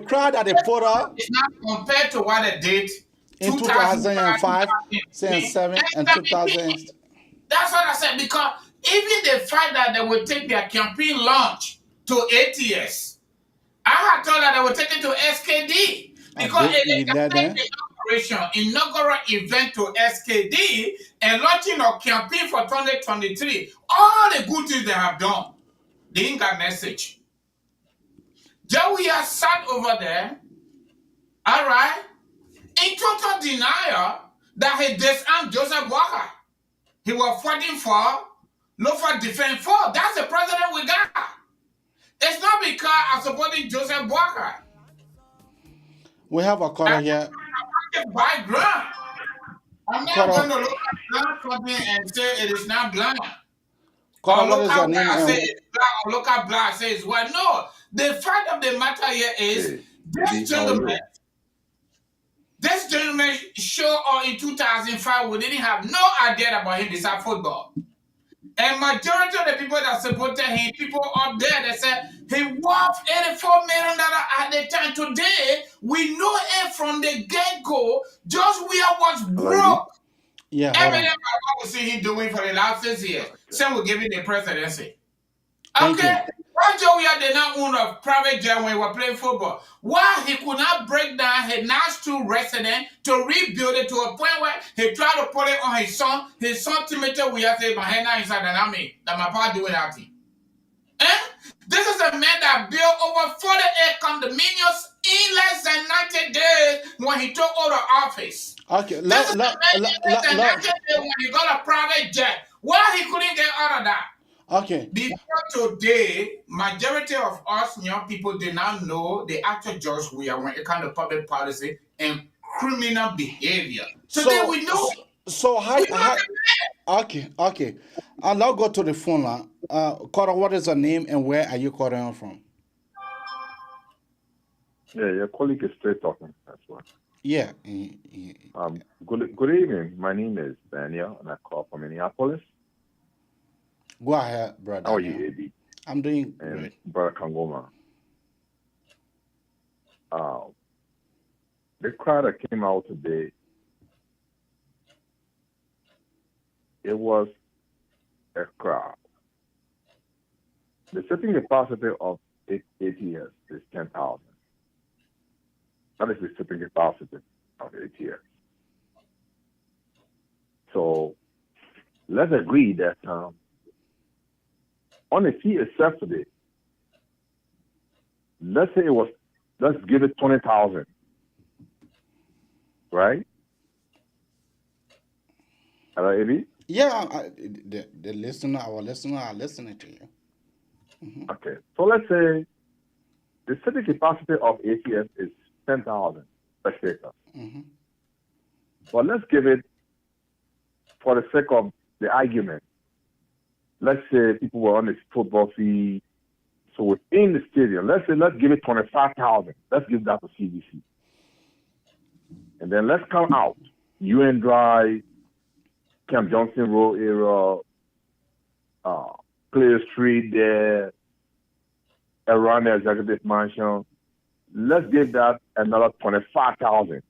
cry that they put out is not compared to what they did in 2005, 2007, and 2000. That's what I said, because even the fact that they will take their campaign launch to ATS, I had told that they will take it to SKD because inaugural event to SKD and launching a campaign for 2023. All the good things they have done, they ain't got message. WEAH sat over there, all right, in total denial that he disarmed Joseph Walker. He was fighting for, look for defense for. That's the president we got. It's not because I'm supporting Joseph Walker. We have a caller here. By ground. I'm not going to look at something and say it is not blind. What is your name? Say it's black, or look at black, say it's white. No. The fact of the matter here is this gentleman showed up in 2005. We didn't have no idea about him besides football. And majority of the people that supported him, people up there, they said he worth $84 million at the time. Today, we know it from the get-go. Just WEAH was broke. Yeah. Everything I see him doing for the last 6 years. Same will give him the presidency. Okay. Why Joey did not own a private jet when we were playing football? Why he could not break down his last two residents to rebuild it to a point where he tried to put it on his son Timothy, we have said my hand inside the army that my father doing that thing. This is a man that built over 48 condominiums in less than 90 days when he took over office. Okay, This is a man in less than 90 days when he got a private jet. Why he couldn't get out of that? Okay. Before today, majority of us young people did not know the actual judge we are when it comes to public policy and criminal behavior. Today we know. So okay. I'll now go to the phone line. Cora, what is your name and where are you calling from? Yeah, your colleague is straight talking. That's one. Yeah. Good evening. My name is Daniel, and I call from Minneapolis. Go ahead, brother. How are you, AB? I'm doing great. Brother Kangoma. The crowd that came out today, it was a crowd. The sitting capacity of ATS is 10,000. That is the sitting capacity of ATS. So let's agree that on a fee itself today, let's give it 20,000, right? Hello, AB? Yeah, the listener, our listener are listening to you. Mm-hmm. Okay, so let's say the sitting capacity of ATS is 10,000 spectators. Mm-hmm. But let's give it, for the sake of the argument, let's say people were on the football field, so within the stadium, let's give it 25,000. Let's give that to CDC. And then let's come out, UN Drive, Camp Johnson Road area, Clear Street there, around the executive mansion. Let's give that another 25,000,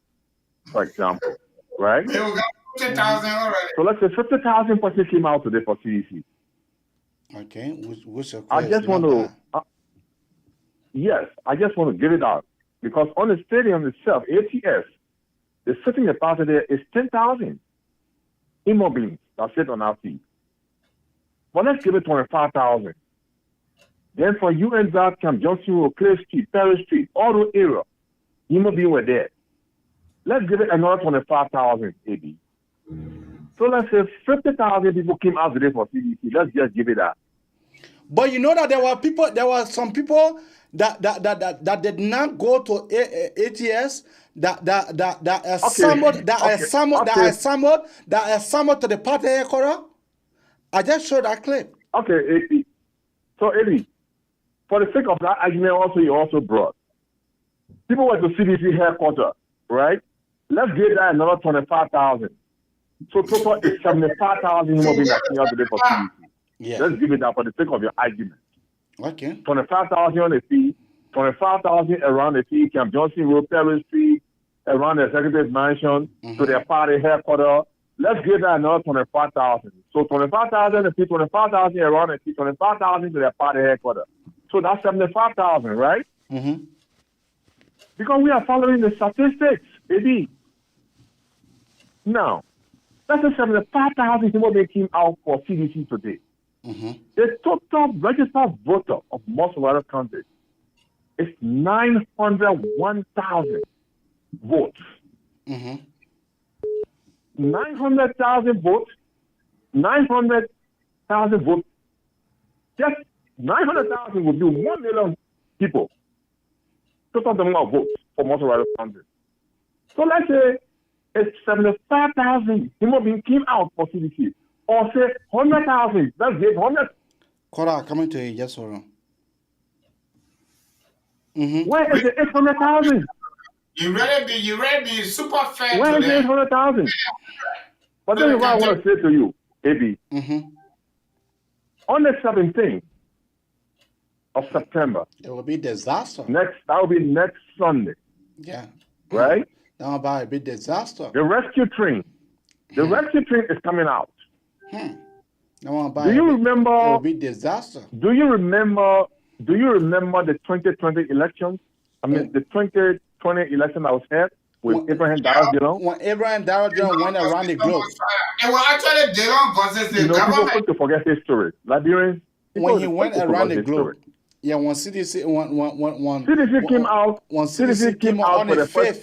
for example, right? We got 50,000 already. So let's say 50,000 person came out today for CDC. Okay, what's your I just want to, yes, I just want to give it out because on the stadium itself, ATS, the sitting capacity there is 10,000 immobilians that sit on our feet. But let's give it 25,000. Then for UN Drive, Camp Johnson Road, Clay Street, Perry Street, all those areas, immobilians were there. Let's give it another 25,000 AB. So let's say 50,000 people came out today for CDC. Let's just give it that. But you know that there were some people that did not go to ATS that assembled to the party headquarters. I just showed that clip. Okay, AB. So AB, for the sake of that argument, also you also brought people went to CDC headquarters, right? Let's give that another 25,000. So total is 75,000 immobilians that came out today for CDC. Yeah. Let's give it that for the sake of your argument. Okay. 25,000 on the fee, 25,000 around the fee, Camp Johnson Road, Perry Street, around the executive mansion, to their party headquarters. Let's give that another 25,000. So 25,000 the fee, 25,000 around the fee, 25,000 to their party headquarters. So that's 75,000, right? Mm-hmm. Because we are following the statistics, baby. Now, let's say 75,000 people they came out for CDC today. Mm-hmm. The total registered voter of most of our countries is 901,000 votes. Mm-hmm. 900,000 votes. 900,000 votes. Just 900,000 would be 1 million people. Total number of votes for most of our countries. So let's say it's 75,000 human beings came out for CDC. Or say 100,000. Let's give 100. Cora, coming to you, yes or no? Mm-hmm. Where is the 800,000? You ready be super fair. Where is the 800,000? But this is what I want to say to you, AB. Mm-hmm. On the 17th of September. It will be disaster. That will be next Sunday. Yeah. Right? That will be a big disaster. The rescue train. The rescue train is coming out. Do you remember? It will be disaster. Do you remember the 2020 elections? I mean, the 2020 election that was held with Abraham Darrell Dillon. When Abraham Darrell Dillon went around the globe. It was actually Dillon versus the People government. quick to forget history. Liberians. When he went around the globe. Yeah, when CDC came out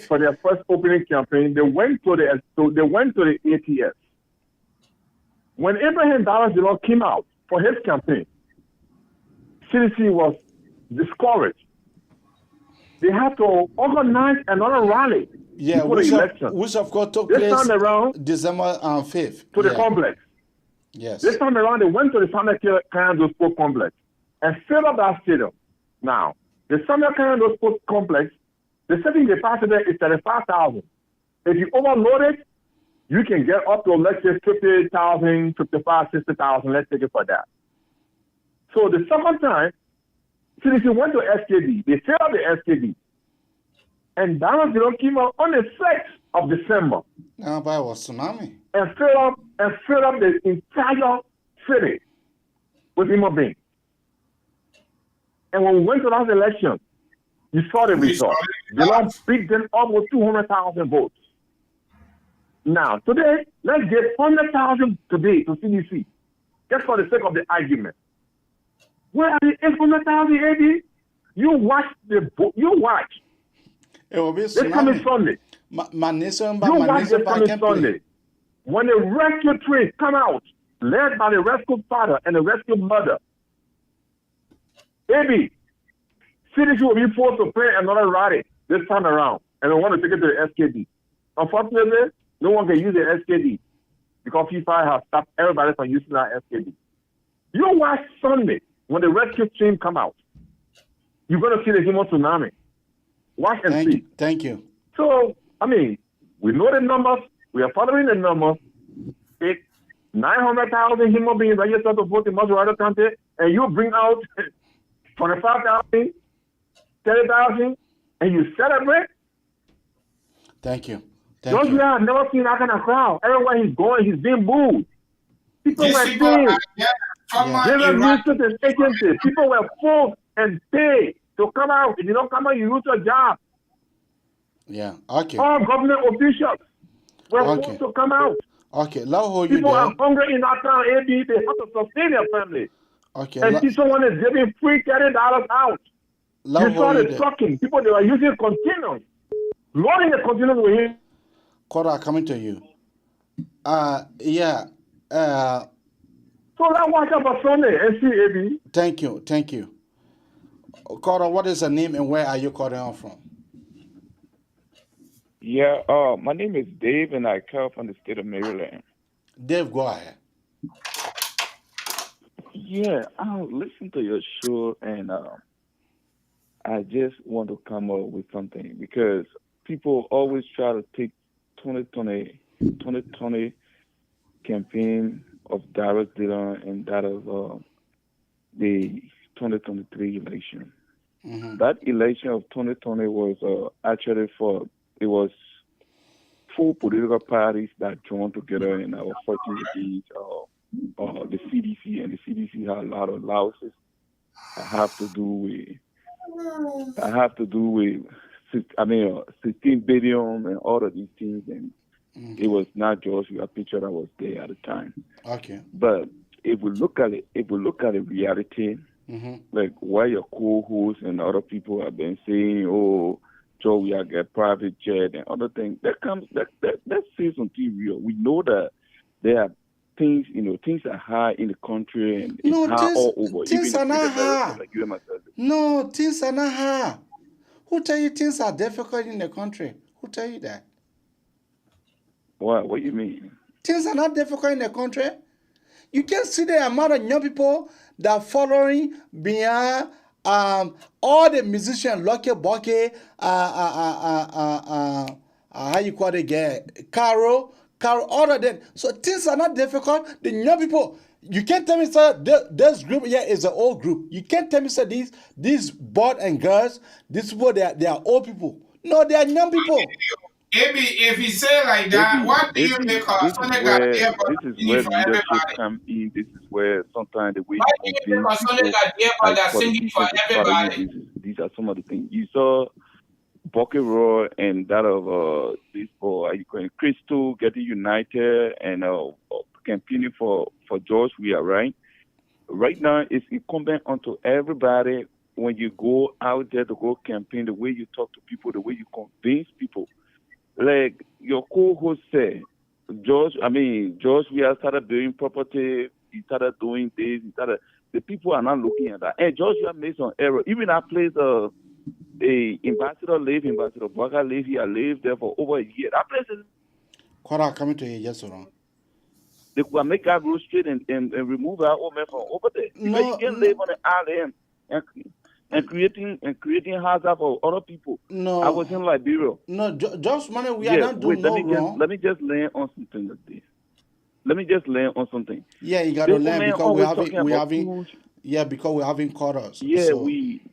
for their first opening campaign, they went to the ATS. When Abraham Darrell Dillon came out for his campaign, CDC was discouraged. They had to organize another rally before the election. Which of course took this place time around, December 5th. To the complex. Yes. This time around, they went to the Samuel Kanyando Sports Complex and filled up that stadium. Now, the Samuel Kanyando Sports Complex, the setting capacity is 35,000. If you overload it, you can get up to, let's say, 50,000, 55, 60,000. Let's take it for that. So the second time, CDC went to SKD. They filled up the SKD. And Darrell Dillon came out on the 6th of December. Now, by was tsunami. And filled up the entire city with human beings. And when we went to that election, you saw the result. Dillon beat them up with 200,000 votes. Now, today, let's get 100,000 today to CDC, just for the sake of the argument. Where are the 800,000, AB? You watch. It will be this coming Sunday. You watch this coming Sunday. When the rescue train come out, led by the rescue father and the rescue mother, AB, CDC will be forced to play another rally this time around, and they want to take it to the SKD. Unfortunately, no one can use the SKD because FIFA has stopped everybody from using that SKD. You watch Sunday when the rescue team come out. You're going to see the human tsunami. Watch and see. Thank you. So, I mean, we know the numbers. We are following the numbers. It's 900,000 human beings registered to vote in Maserati County, and you bring out 25,000, 30,000, and you celebrate. Thank you. Don't you have never seen that kind of crowd? Everywhere he's going, he's being booed. People were paid. They were research and agency. People were forced and paid to come out. If you don't come out, you lose your job. Yeah, okay. All government officials were forced to come out. Okay, let's hold you People there. are hungry in that town, AB. They have to sustain their family. Okay. And see someone is giving free $30 out. You saw the trucking. People, they were using containers. Loading the containers with him. Cora, coming to you. Yeah. So let's watch out for Sunday and see, AB. Thank you. Cora, what is the name and where are you calling on from? Yeah, my name is Dave and I come from the state of Maryland. Dave, go ahead. Yeah, I listen to your show and I just want to come up with something because people always try to take 2020 campaign of Darrell Dillon and that of the 2023 election. Mm-hmm. That election of 2020 was actually it was four political parties that joined together and our fighting against the CDC, and the CDC had a lot of losses. I have to do with 16 billion and all of these things, and it was not just your picture that was there at the time. Okay. But if we look at the reality, like why your co-hosts and other people have been saying, "Oh, Joe, we have get private jet and other things," that says something real. We know that there are things, things are high in the country and it's high all over. Things are not high. Like you and myself. No, things are not high. Who tell you things are difficult in the country? Who tell you that? What do you mean? Things are not difficult in the country. You can see the amount of young people that are following behind all the musicians, Lucky Bucky, how you call it again, Carol, all of them. So things are not difficult. The young people, you can't tell me, sir, this group here is an old group. You can't tell me, sir, these boys and girls, these people, they are old people. No, they are young people. If you say like that, what do you make of Sunday Gadiel this is singing where for leadership everybody? come in. This is where sometimes the way Why you do you make convince of Sunday people, Gadiel like that singing for politicians, to follow you. everybody? These are some of the things you saw. Bucket Roy and that of this boy, you call it Crystal getting united and campaigning for George Weah, right? Right now, it's incumbent onto everybody when you go out there to go campaign, the way you talk to people, the way you convince people. Like your co-host said, George Weah started building property, he started doing this, the people are not looking at that. And George Weah made some error. Even that place, Ambassador Baga live here, lived there for over a year. That place is. Quora coming to you, yes or no? They could make that road straight and remove our old man from over there. Because you can't live on the island and creating hazard for other people. No. I was in Liberia. No, just money we are not doing wrong. Let me just land on something like this. Let me just land on something. Yeah, you got to land because we're having quarters. Yeah, so.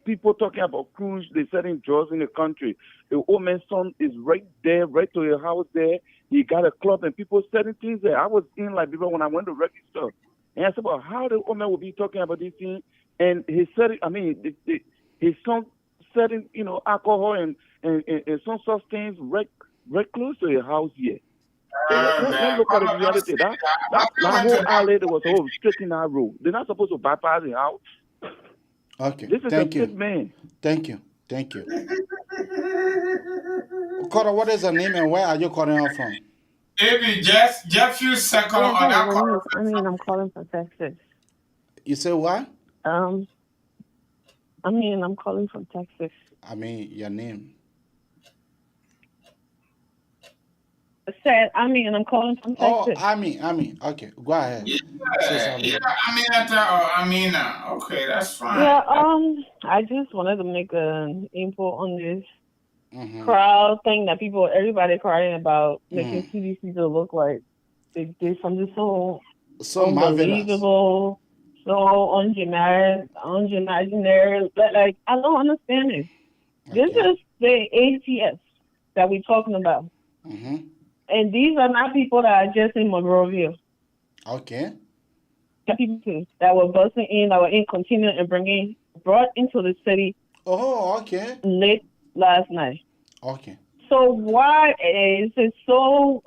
People talking about cruise, they're selling drugs in the country. The old man's son is right there, right to your house there. He got a club and people selling things there. I was in Liberia when I went to register. And I said about how the old man will be talking about these things. And he said, his son selling, alcohol and some such things right close to your house here. So let's look at the reality. That whole alley that was all straight in our road. They're not supposed to bypass the house. Okay. This is Thank a you. good man. Thank you. Cora, what is the name and where are you calling her from? Maybe just few seconds on that call. I'm calling from Texas. You say what? I'm calling from Texas. Your name. I said, I'm calling from Texas. Oh, okay, go ahead. Aminata or Amina. Okay, that's fine. Yeah, I just wanted to make an input on this crowd thing that everybody crying about, making CDC to look like they did something so unbelievable, so unimaginary. Like, I don't understand it. This is the ATS that we're talking about. And these are not people that are just in Monrovia. Okay. The people that were busting in, that were in continuing and brought into the city. Oh, okay. Late last night. Okay. So why is it so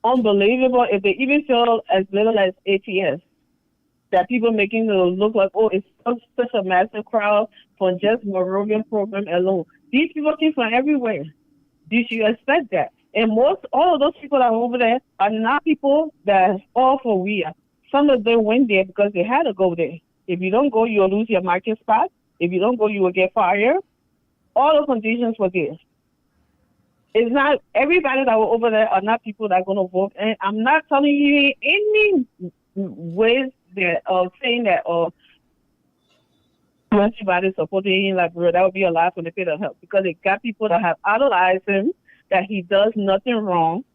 unbelievable if they even feel as little as ATS that people making it look like, it's such a massive crowd for just Moravian program alone. These people came from everywhere. You should expect that. And all of those people that are over there are not people that are all for WEAH. Some of them went there because they had to go there. If you don't go, you'll lose your market spot. If you don't go, you will get fired. All the conditions were there. It's not everybody that were over there are not people that are going to vote. And I'm not telling you any ways that saying that everybody supporting him like that would be a lie for the pit of help, because it got people that have idolized him, that he does nothing wrong.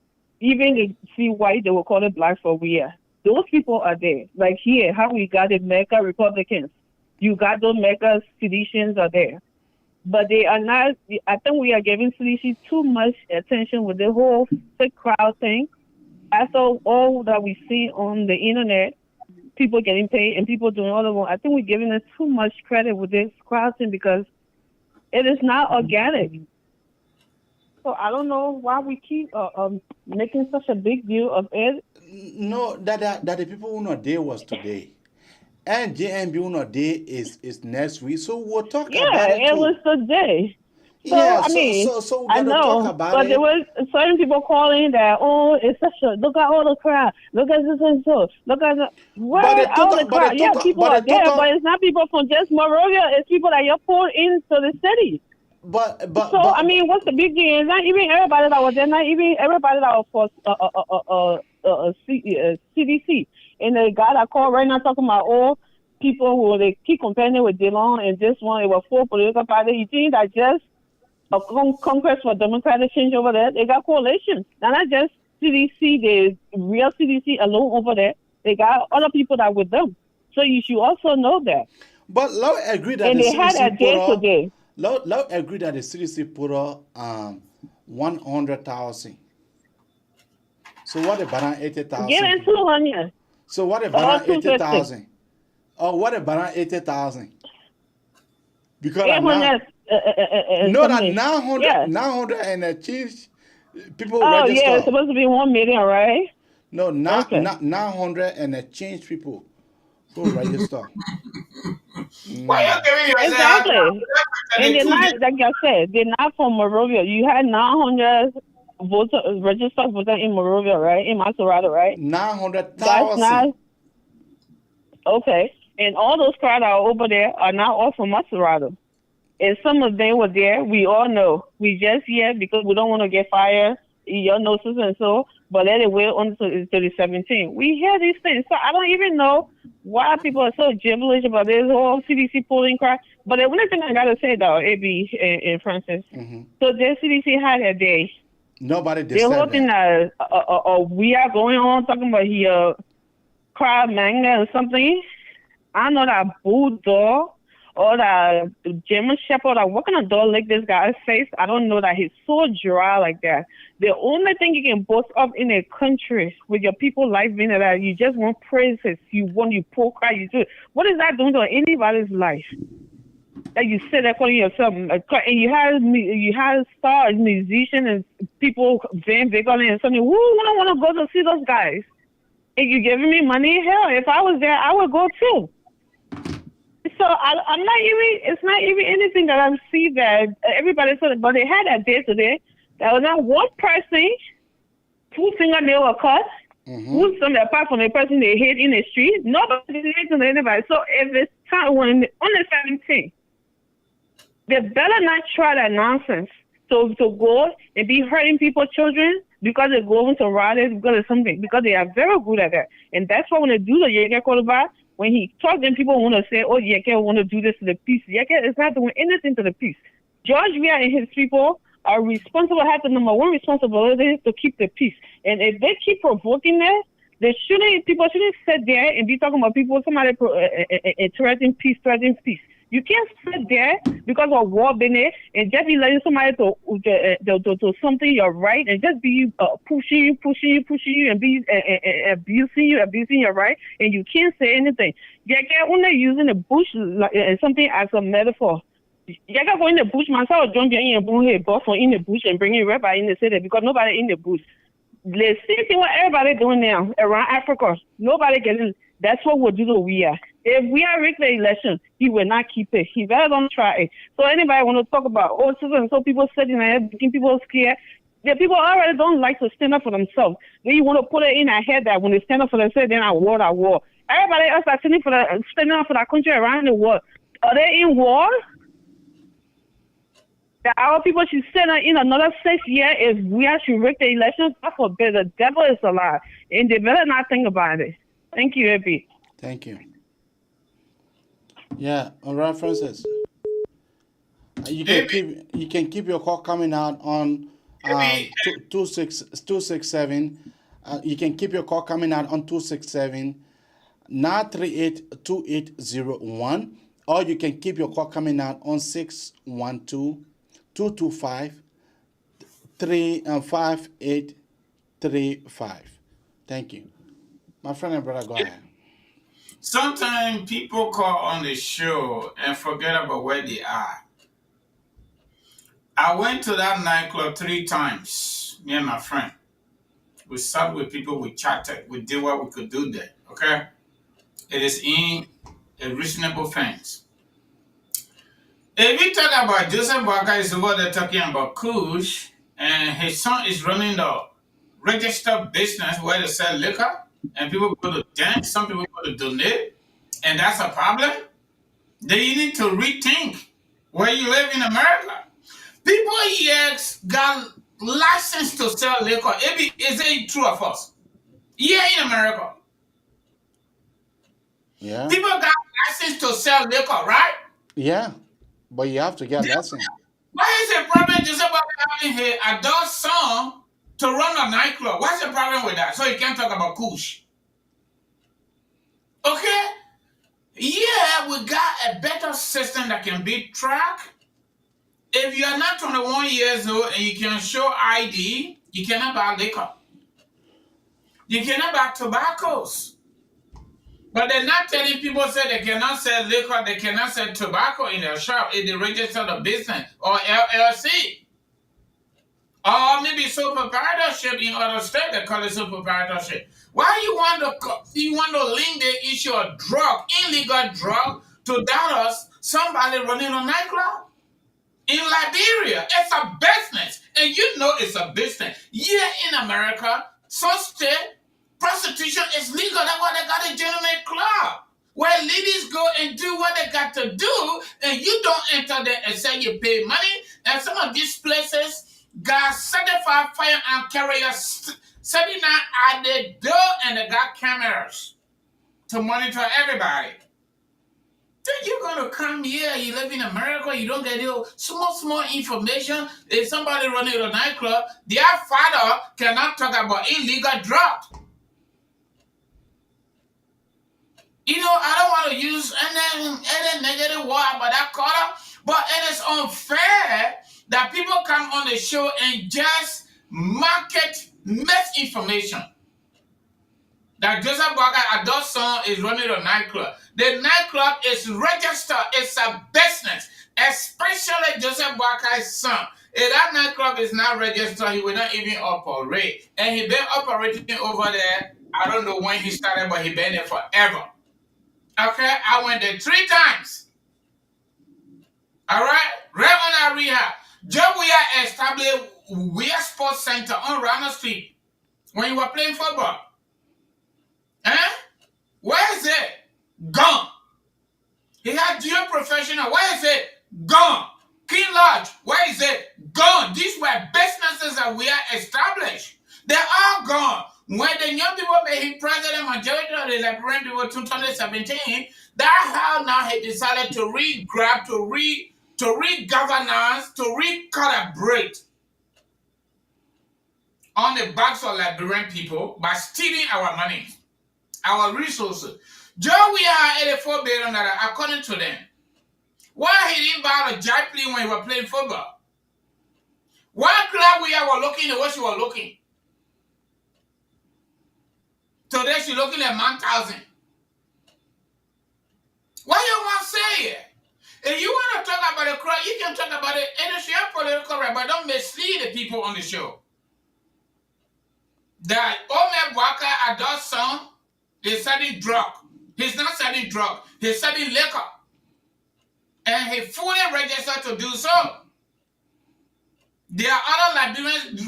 Even they see white, they will call it black for WEAH. Those people are there. Like here, how we got the Mecca Republicans. You got those Mecca seditions are there. But they are not, I think we are giving CDC too much attention with the whole fake crowd thing. After all that we see on the internet, people getting paid and people doing all the work, I think we're giving us too much credit with this crowd thing because it is not organic. So I don't know why we keep making such a big deal of it. No, that the people who not there was today. And JMB who not there is next week. So we'll talk about it too. Yeah, it was today. So, yeah, so I know, talk about but there was certain people calling that, it's such a, look at all the crowd, look at this and so, look at the, all the crowd. Yeah, people are there, but it's not people from just Monrovia, it's people that you're pulled into the city. What's the big deal? It's not even everybody that was there, not even everybody that was for CDC. And the guy that called right now talking about all people who they keep comparing with DeLong and this one, it was 4 political parties. You think that just a Congress for Democratic change over there, they got coalitions. Now, not just CDC, the real CDC alone over there. They got other people that with them. So you should also know that. But Law agreed that and they had a day today. Law agreed that the CDC put 100,000. So what about 80,000? Give it 200. So what about 250. 80,000? Oh, what about 80,000? Because 800. no, that 900, 900 and a change people Oh, register. yeah, it's supposed to be 1 million, right? No, not 900 and a change people who register. Why you giving yourself? Exactly. And they're not, like I said, they're not from Monrovia. You had 900 registered voters in Monrovia, right? In Maserati, right? 900,000. That's not okay. And all those crowds that are over there are not all from Maserati. And some of them were there. We all know. We just here because we don't want to get fired. Your notices and so. But let it wait until 2017. We hear these things. So I don't even know why people are so gibberish about this whole CDC polling crap. But the only thing I got to say, though, AB and Francis, so the CDC had a day. Nobody The whole thing that we are going on talking about here, crowd magnet or something. I know that bulldog or that German Shepherd that walking a dog like this guy's face. I don't know that he's so dry like that. The only thing you can boast up in a country with your people life being that you just want praises, you poor cry, you do. What is that doing to anybody's life? That you sit there calling yourself, and you have stars, musicians, and people, Van Biggle and something. Who wouldn't want to go to see those guys? If you giving me money, hell, if I was there, I would go too. So I'm not even. It's not even anything that I see that everybody said. But they had that day today. There was not one person whose fingernail were cut. Who's some apart from the person they hit in the street. Nobody did anything to anybody. So if it's time when on the 17th, they better not try that nonsense. So to go and be hurting people's children because they're going to rallies because of something, because they are very good at that. And that's why when they do the Yeke quarterback, when he talks, then people want to say, oh, Yeke want to do this to the peace. Yeke is not doing anything to the peace. George Weah and his people are responsible, have the number one responsibility to keep the peace. And if they keep provoking that, people shouldn't sit there and be talking about somebody threatening peace. You can't sit there because of war being there and just be letting somebody to something you're right and just be pushing you and be abusing your right, and you can't say anything. Yeah, when they're using the bush something as a metaphor. Yeah, go in the bush myself, don't be in the bush and bring it right by in the city because nobody in the bush. The same thing what everybody doing now around Africa. Nobody getting. That's what we'll do to WEAH. If WEAH rig the election, he will not keep it. He better don't try it. So anybody want to talk about so people sitting there making people scared. The people already don't like to stand up for themselves. Then you want to put it in their head that when they stand up for themselves, then at war. Everybody else are standing up for that country around the world. Are they in war? That our people should stand in another 6 years if WEAH should rig the elections. God forbid, the devil is alive. And they better not think about it. Thank you, Epi. Thank you. Yeah, all right, Francis. You can keep your call coming out on 267. You can keep your call coming out on 267-938-2801, or you can keep your call coming out on 612-225-5835. Thank you. My friend and brother, go ahead. Sometimes people call on the show and forget about where they are. I went to that nightclub 3 times, me and my friend. We sat with people, we chatted, we did what we could do there, okay? It is in a reasonable things. If we talk about Joseph Barker is over there talking about Kush, and his son is running the registered business where they sell liquor, and people go to dance, some people go to donate, and that's a problem, then you need to rethink where you live in America. People here got license to sell liquor. Is it true or false? Yeah, in America. Yeah. People got license to sell liquor, right? Yeah, but you have to get license. Why is the problem just about having an adult son to run a nightclub? What's the problem with that? So you can't talk about Kush. Okay? Yeah, we got a better system that can be tracked. If you are not 21 years old and you can show ID, you cannot buy liquor. You cannot buy tobaccos. But they're not telling people say they cannot sell liquor, they cannot sell tobacco in their shop if they register the business or LLC. Or maybe sole proprietorship in other states, they call it sole proprietorship. Why you want to link the issue of drug, illegal drug, to dollars, somebody running a nightclub? In Liberia, it's a business. And you know it's a business. Here in America, some state, prostitution is legal. That's why they got a gentleman club, where ladies go and do what they got to do, and you don't enter there and say you pay money. And some of these places got certified firearm carriers sitting at the door, and they got cameras to monitor everybody. Then you're gonna come here, you live in America, you don't get your small information. If somebody running a nightclub, their father cannot talk about illegal drugs. You know, I don't want to use any negative word about that color, but it is unfair that people come on the show and just market misinformation. That Joseph Walker adult son is running a nightclub. The nightclub is registered. It's a business, especially Joseph Walker's son. If that nightclub is not registered, he will not even operate. And he been operating over there. I don't know when he started, but he been there forever. Okay, I went there 3 times. All right, right on our rehab. WEAH established WEAH Sports Center on Ronald Street when you were playing football. Where is it? Gone. He had geo professional. Where is it? Gone. King Lodge. Where is it? Gone. These were businesses that we are established. They're all gone. When the young people made him president, majority of the Liberian people in 2017, that's how now he decided to re-grab, to re-governance, to recalibrate on the backs of Liberian people by stealing our money, our resources. Joe, we are 84 billion according to them. Why he didn't buy a jet plane when he was playing football? Why club we were looking at what she was looking? Today she's looking at 1,000. Why you want to say it? If you want to talk about the crowd, you can talk about it in the political right, but don't mislead the people on the show. That Omer Waka adult son is selling drug. He's not selling drug. He's selling liquor. And he fully registered to do so. There are other Liberians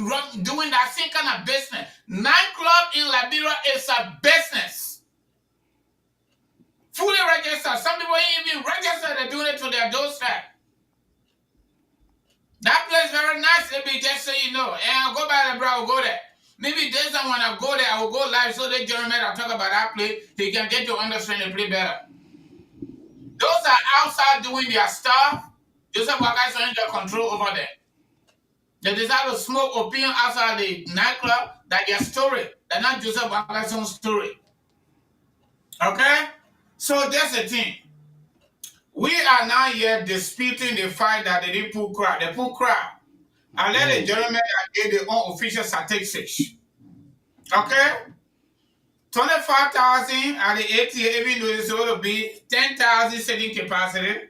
doing that same kind of business. Nightclub in Liberia is a business. Fully registered. Some people ain't even registered. They're doing it to their doorstep. That place is very nice. Let me just say you know. And I'll go by the bro, I'll go there. Maybe there's someone I'll go there, I will go live so the gentleman I'll talk about that place, he can get to understand the play better. Those are outside doing their stuff. Joseph Walker is under control over there. They decide to smoke opium outside the nightclub. That's their story. That's not Joseph Walker's own story. Okay? So that's the thing. We are now here disputing the fact that they didn't pull crowd. They pull crowd. And let the gentlemen get their own official statistics. Okay? 25,000 at the ATA, even though it's going to be 10,000 sitting capacity.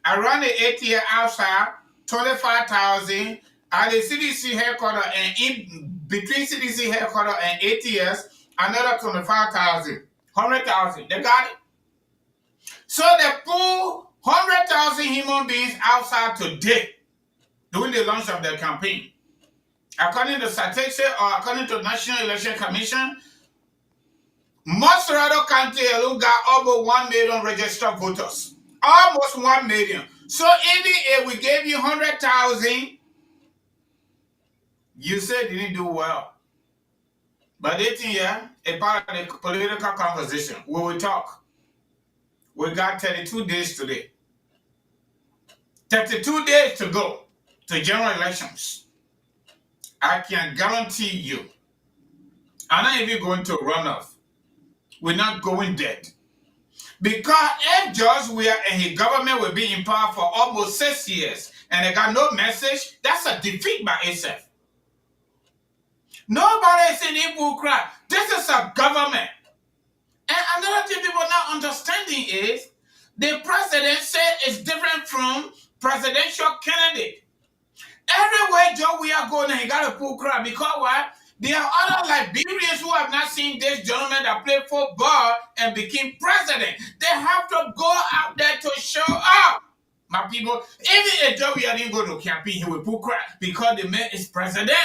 Around the ATA outside, 25,000. At the CDC headquarters and in between CDC headquarters and ATS, another 25,000. 100,000. They got it. So they pull 100,000 human beings outside today during the launch of their campaign. According to statistics or according to the National Election Commission, Montserrat County alone got over 1 million registered voters. Almost 1 million. So even if we gave you 100,000, you said you didn't do well. But they think, yeah, a part of the political conversation. We will talk. We got 32 days today. 32 days to go to general elections. I can guarantee you, I'm not even going to runoff. We're not going dead. Because if George Weah and his government will be in power for almost 6 years and they got no message, that's a defeat by itself. Nobody is in Igbo crowd. This is a government. And another thing people not understanding is the president said it's different from presidential candidate. Everywhere Joe Weah going, he got a full crowd because why? There are other Liberians who have not seen this gentleman that played football and became president. They have to go out there to show up. My people, even if Joe Weah didn't go to campaign, he will full crowd because the man is president.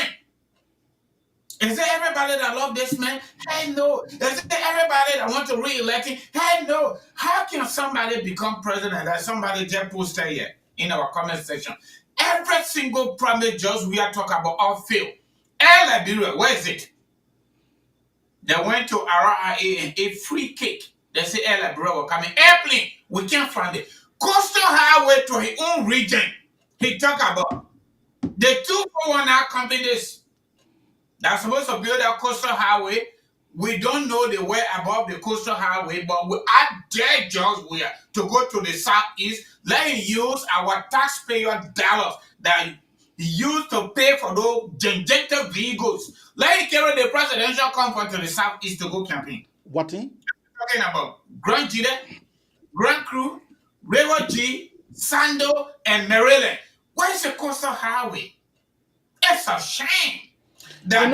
Is there everybody that love this man? Hey, no. Is there everybody that want to re-elect him? Hey, no. How can somebody become president? Like somebody just posted here in our comment section. Every single promise just we are talking about all failed. Air Liberia, where is it? They went to RIA and ate free cake. They say Air Liberia will come in. Airplane, we can't find it. Coastal highway to his own region. He talk about the 241 companies that's supposed to build a coastal highway. We don't know the way above the coastal highway, but we are dare George Weah to go to the southeast. Let him use our taxpayer dollars that he used to pay for those gigantic vehicles. Let him carry the presidential comfort to the southeast to go campaign. What thing? Talking about Grand Gide, Grand Cru, River G, Sando, and Maryland. Where's the coastal highway? It's a shame. You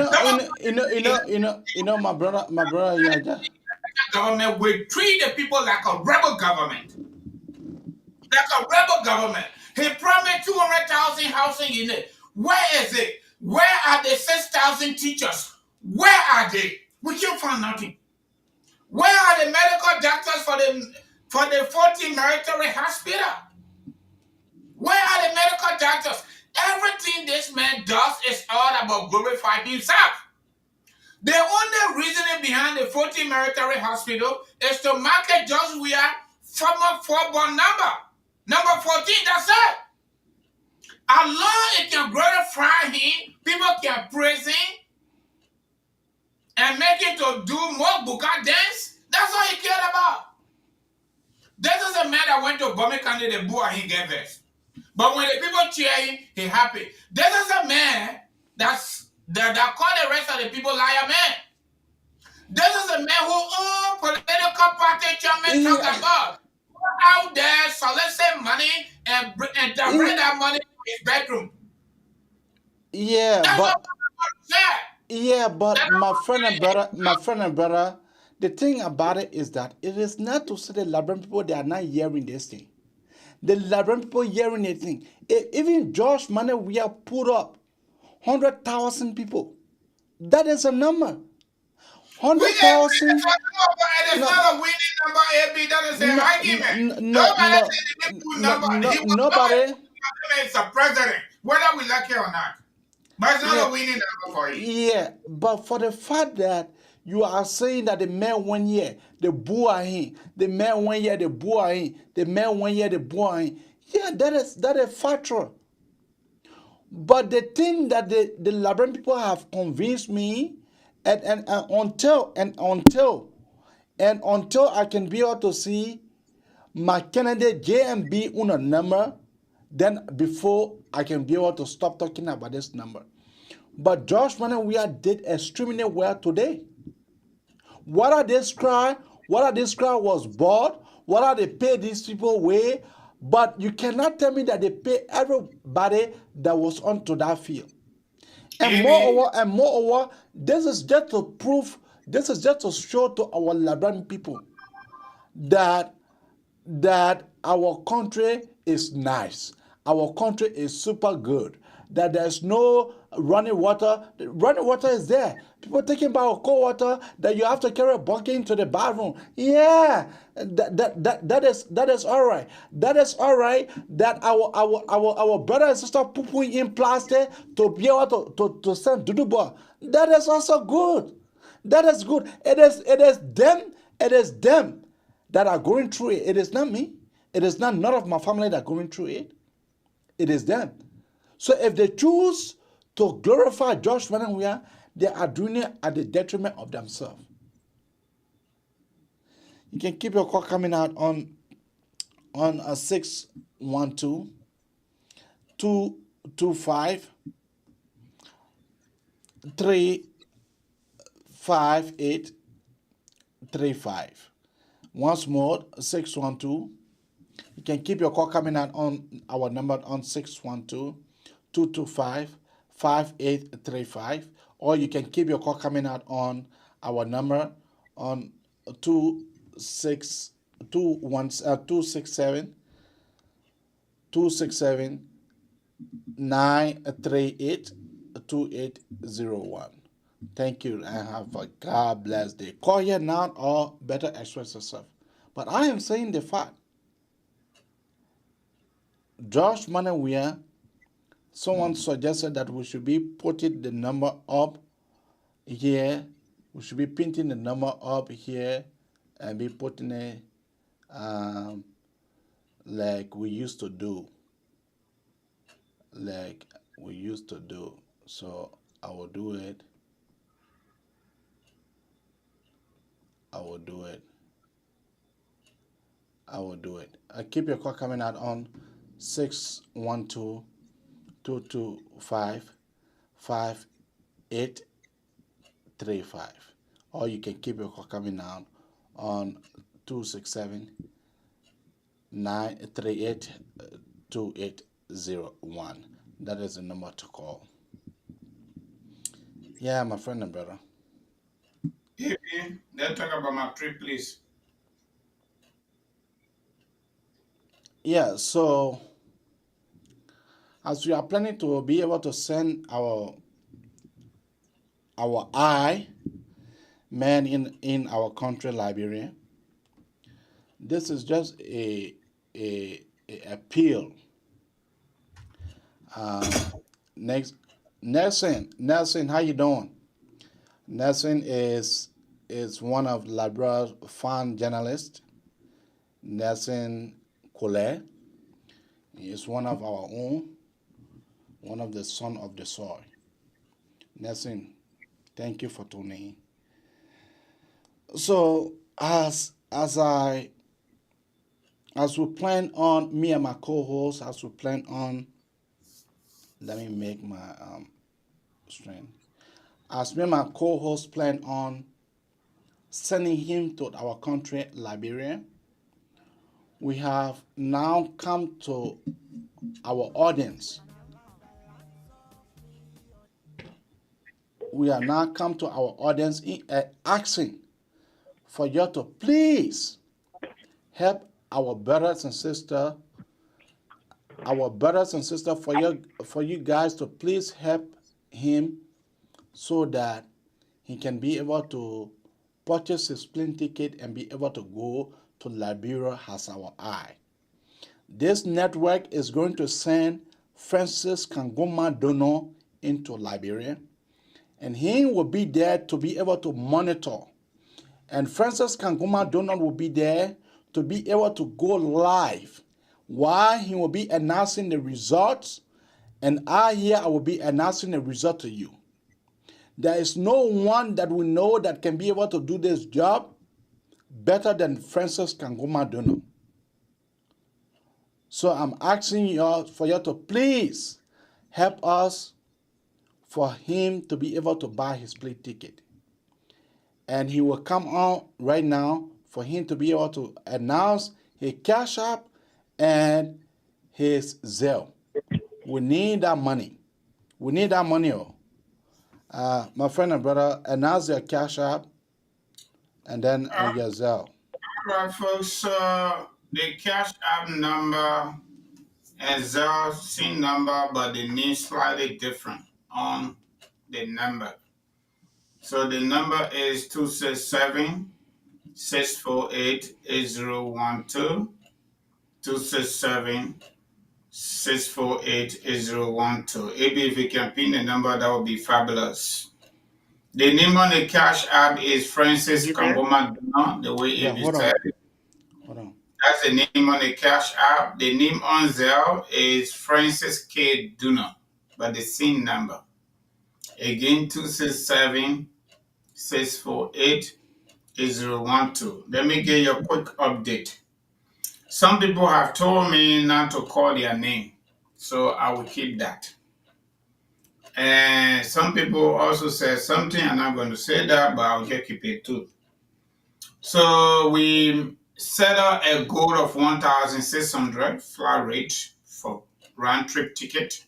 know, my brother, Yaja. Government will treat the people like a rebel government. Like a rebel government. He promised 200,000 housing units. Where is it? Where are the 6,000 teachers? Where are they? We can't find nothing. Where are the medical doctors for the 14 military hospital? Where are the medical doctors? Everything this man does is all about glorifying himself. The only reasoning behind the 14 military hospital is to market George Weah former football number 14. That's it. As long as it can glorify him, people can praise him and make him to do more buka dance. That's all he cared about. This is a man that went to Bome County, the boo, and he gave this. But when the people cheer him, he happy. This is a man that called the rest of the people liar man. This is a man who all political party chairman talk about. Go out there, solicit money and bring that money to his bedroom. Yeah, but my friend and brother, the thing about it is that it is not to say the Liberian people they are not hearing this thing. The Liberian people hearing the thing. Even George Money we have put up 100,000 people. That is a number. 100,000. It is not a winning number, AB. That is an argument. Nobody. It's a president, whether we like it or not. But it's not a winning number for you. Yeah, but for the fact that you are saying that the man 1 year, the boo are him, the man 1 year, the boo are him, the man 1 year, the boo are him. Yeah, that is factual. But the thing that the Liberian people have convinced me, and until I can be able to see my candidate JMB on a number, then before I can be able to stop talking about this number. But George Weah did extremely well today. What are this crowd was bought? What are they pay these people way? But you cannot tell me that they pay everybody that was onto that field. And moreover, this is just to show to our Liberian people that our country is nice. Our country is super good. That there's no running water. The running water is there. People taking about cold water that you have to carry a bucket into the bathroom. Yeah, that is all right. That is all right. That our brother and sister putting in plastic to be able to send duduba. That is also good. That is good. It is them that are going through it. It is not me. It is not none of my family that are going through it. It is them. So if they choose to glorify George Weah, they are doing it at the detriment of themselves. You can keep your call coming out on 612 225 35835. Once more, 612. You can keep your call coming out on our number on 612 225 5835, or you can keep your call coming out on our number on 267 938 2801. Thank you and have a God bless day. Call here now or better express yourself. But I am saying the fact. Josh Manawia, someone suggested that we should be putting the number up here. We should be printing the number up here and be putting it like we used to do. So I will do it. I keep your call coming out on 612 225 5835. Or you can keep your call coming out on 267 938 2801. That is the number to call. Yeah, my friend and brother. Let's talk about my trip, please. Yeah, so as we are planning to be able to send our men in our country, Liberia, this is just a appeal. Next, Nelson, how you doing? Nelson is one of Liberia's fan journalists. Nelson Tweh. He is one of our own, one of the son of the soil. Nelson, thank you for tuning in. So as we plan on, me and my co-host, as we plan on, let me make my screen. As me and my co-host plan on sending him to our country, Liberia, we have now come to our audience. We are now come to our audience asking for you to please help our brothers and sisters. For you guys to please help him so that he can be able to purchase his plane ticket and be able to go to Liberia as our eye. This network is going to send Francis Kangoma Dono into Liberia, and he will be there to be able to monitor. And Francis Kangoma Dono will be there to be able to go live while he will be announcing the results, and I will be announcing the result to you. There is no one that we know that can be able to do this job better than Francis Kangoma Dono. So I'm asking you for you to please help us for him to be able to buy his plane ticket. And he will come on right now for him to be able to announce his Cash App and his Zelle. We need that money. My friend and brother, announce your Cash App and then your Zelle. All right, folks. The Cash App number and Zelle same number, but the name slightly different on the number. So the number is 267 648 8012. 267 648 8012. If you can pin the number, that would be fabulous. The name on the Cash App is Francis Kangoma Dono, the way it is said. Hold on. That's the name on the Cash App. The name on Zelle is Francis K. Dono, but the same number. Again, 267 648 8012. Let me give you a quick update. Some people have told me not to call their name, so I will keep that. And some people also said something, I'm not going to say that, but I'll just keep it too. So we set up a goal of 1,600 flat rate for round trip ticket.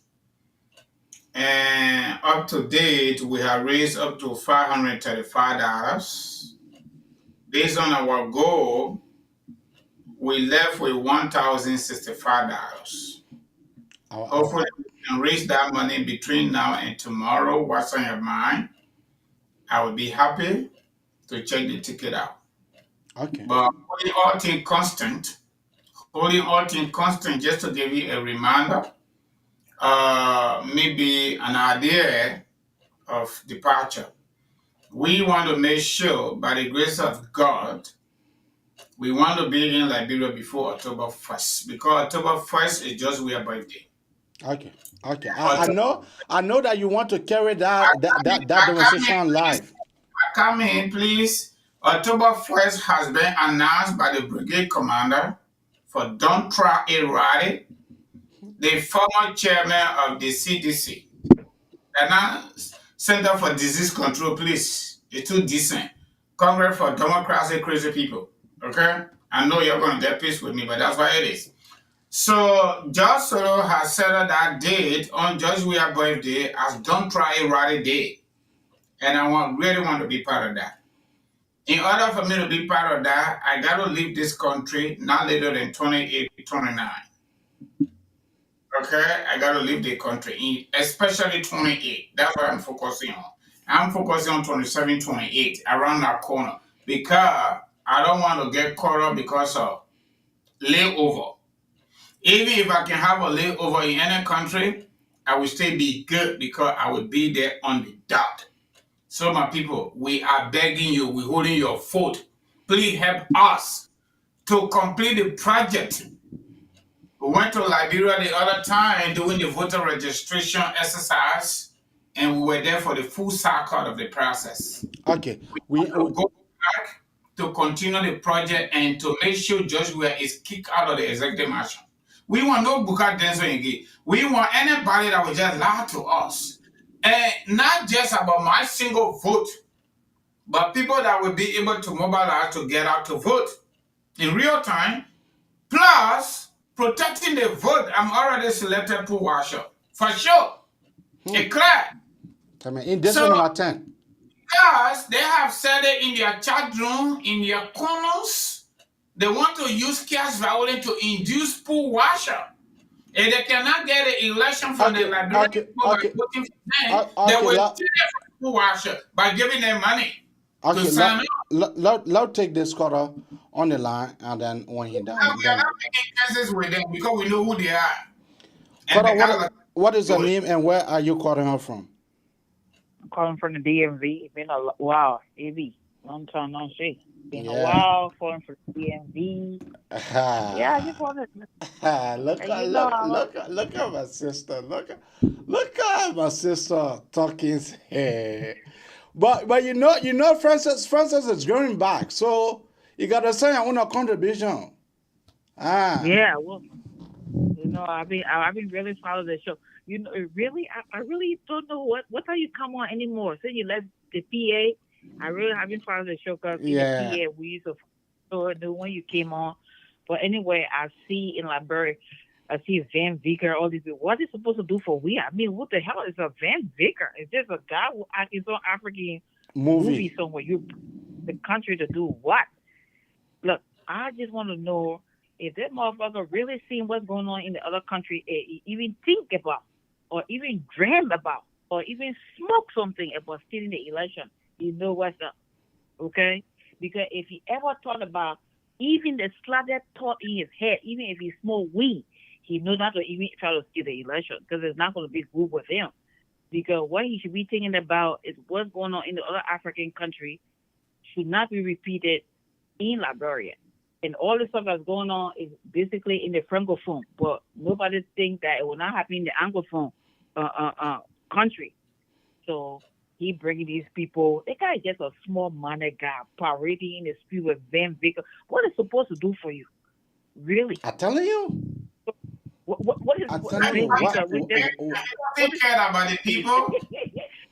And up to date, we have raised up to $535. Based on our goal, we left with $1,065. Hopefully, we can raise that money between now and tomorrow. What's on your mind? I would be happy to check the ticket out. Okay. But holding all things constant, just to give you a reminder, maybe an idea of departure. We want to make sure, by the grace of God, we want to be in Liberia before October 1st, because October 1st is just our birthday. Okay. Okay. I know that you want to carry that demonstration live. Come in, please. October 1st has been announced by the brigade commander for Don't Try a Rally, the former chairman of the CDC. And now, Center for Disease Control, please. It's too decent. Congress for Democracy, crazy people. Okay? I know you're going to get pissed with me, but that's what it is. So, George Soros has set up that date on George Weah's birthday as Don't Try a Rally Day. And I really want to be part of that. In order for me to be part of that, I got to leave this country not later than 28, 29. Okay? I got to leave the country, especially 28. That's what I'm focusing on. I'm focusing on 27, 28, around that corner, because I don't want to get caught up because of layover. Even if I can have a layover in any country, I will still be good because I will be there on the dot. So, my people, we are begging you, we're holding your foot. Please help us to complete the project. We went to Liberia the other time doing the voter registration exercise, and we were there for the full cycle of the process. Okay. We will go back to continue the project and to make sure Judge Weah is kicked out of the executive action. We want no Buka Denso again. We want anybody that will just lie to us. And not just about my single vote, but people that will be able to mobilize to get out to vote in real time, plus protecting the vote. I'm already selected pool washer. For sure. It clear. In this one, number 10. Because they have said it in their chat room, in their corners, they want to use cash violence to induce pool washer. If they cannot get an election from the Liberian people by voting for them, they will steal it from pool washer by giving them money to sign up. Let's take this caller on the line, and then when you're done. We are not making cases with them because we know who they are. Caller, what is your name and where are you calling her from? I'm calling from the DMV. Been a while, AB. Long time no see. Been a while calling for the DMV. Yeah, I just wanted to look at my sister. Look at my sister talking here. But you know, Francis is going back, so you gotta say I want a contribution. Yeah, well, you know, I've been really following the show. You know, really, I really don't know what time you come on anymore. Since you left the PA, I really haven't followed the show because in the PA we used to know when you came on. But anyway, I see in Liberia, I see Van Vicker, all these people. What is supposed to do for WEAH? I mean, what the hell is a Van Vicker? Is this a guy who acts in some African movie somewhere? You the country to do what? Look, I just want to know if that motherfucker really seen what's going on in the other country, even think about, or even dream about, or even smoke something about stealing the election. You know what's up, okay? Because if he ever thought about even the slightest thought in his head, even if he smoked weed, he knows not to even try to steal the election because it's not going to be good with him. Because what he should be thinking about is what's going on in the other African country should not be repeated in Liberia. And all the stuff that's going on is basically in the Francophone, but nobody thinks that it will not happen in the Anglophone country. So he bringing these people. The guy is just a small minded guy parading in the street with Van Vicker. What is supposed to do for you? Really? I'm telling you. What is I'm telling you Van what. Vicker with that? Take care about the people.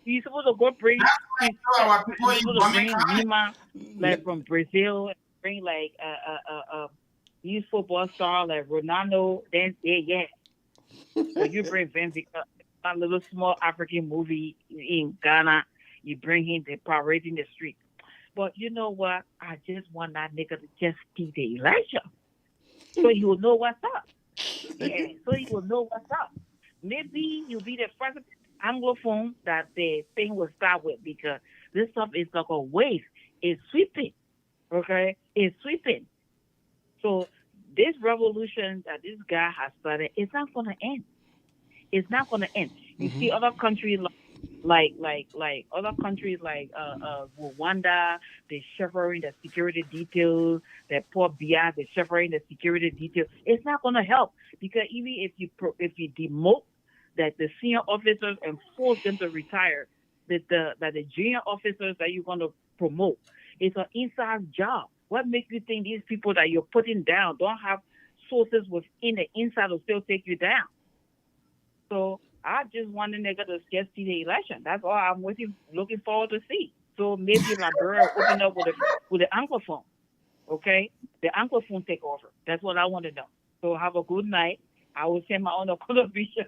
You supposed to go bring. That's why our people You in supposed to bring Bonica. Rima, like from Brazil, and bring like these football star like Ronaldo. Then yeah. So you bring Van Vicker, a little small African movie in Ghana. You bring him, they parade in the street. But you know what? I just want that nigga to just see the election, so he will know what's up. Yeah, so he will know what's up. Maybe you'll be the first Anglophone that the thing will start with, because this stuff is like a wave. It's sweeping. Okay? It's sweeping. So this revolution that this guy has started, it's not gonna end. It's not gonna end. You see other countries like other countries like Rwanda, they're shivering the security details, that poor BI, they're shivering the security details. It's not gonna help, because even if you demote that the senior officers and force them to retire, that the junior officers that you're gonna promote, it's an inside job. What makes you think these people that you're putting down don't have sources within the inside to still take you down? So I just want the nigga to just see the election. That's all I'm looking forward to see. So maybe Liberia will open up with the Anglophone. Okay? The Anglophone take over. That's what I want to know. So have a good night. I will send my own contribution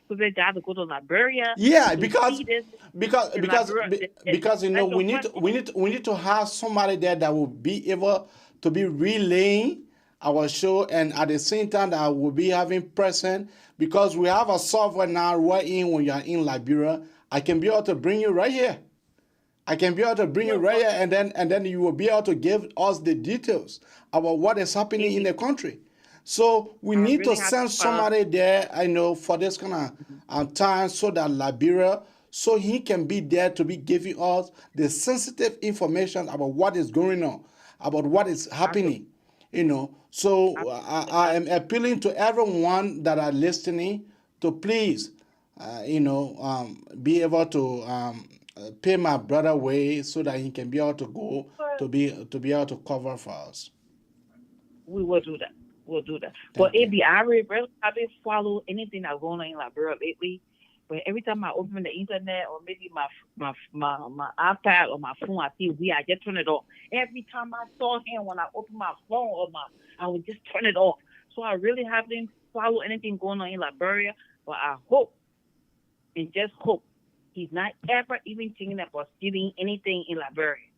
so they got to go to Liberia. Yeah, to because see this because you know we need to have somebody there that will be able to be relaying our show, and at the same time that will be having present, because we have a software now right in when you are in Liberia. I can be able to bring you right here. I can be able to bring you right here, and then you will be able to give us the details about what is happening in the country. So we need to send somebody there, I know, for this kind of time, so that Liberia, so he can be there to be giving us the sensitive information about what is going on, about what is happening, you know. So I am appealing to everyone that are listening to please, be able to pay my brother way so that he can be able to go to be able to cover for us. We will do that. We'll do that. But AB, I haven't followed anything that's going on in Liberia lately. But every time I open the internet or maybe my iPad or my phone, I see WEAH. I just turn it off. Every time I saw him, when I open my phone I would just turn it off. So I really haven't followed anything going on in Liberia. But I hope, and just hope, he's not ever even thinking about stealing anything in Liberia.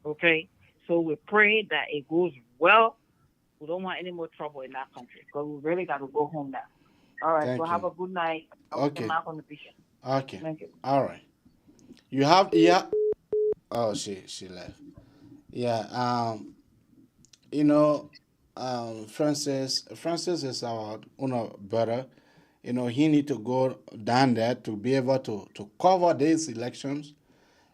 Okay? So we pray that it goes well. We don't want any more trouble in that country, because we really got to go home now. All right, so have a good night. Okay. Okay. Thank you. All right. Oh, she left. Yeah. Francis is our owner brother. He need to go down there to be able to cover these elections.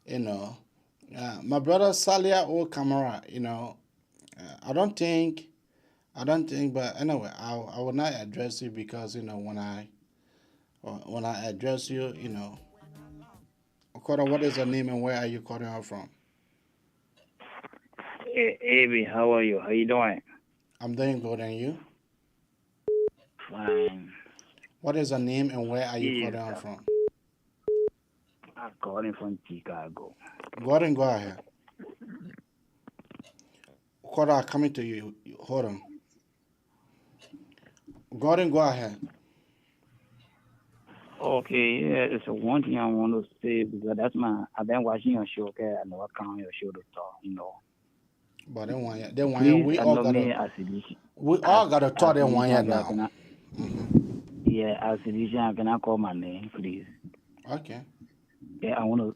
My brother Salia O Camara. I don't think, but anyway, I will not address you, because when I address you, Okora, what is your name and where are you calling out from? Hey, Abby, how are you? How you doing? I'm doing good, and you? Fine. What is your name and where are you calling out from? I'm calling from Chicago. Go ahead and go ahead. Okora, coming to you. Hold on. Go ahead and go ahead. Okay, yeah, it's one thing I want to say, because I've been watching your show, okay? I know I come on your show to talk, But we all gotta talk in one year now. Yeah, as a can I call my name, please? Okay. Yeah, I wanna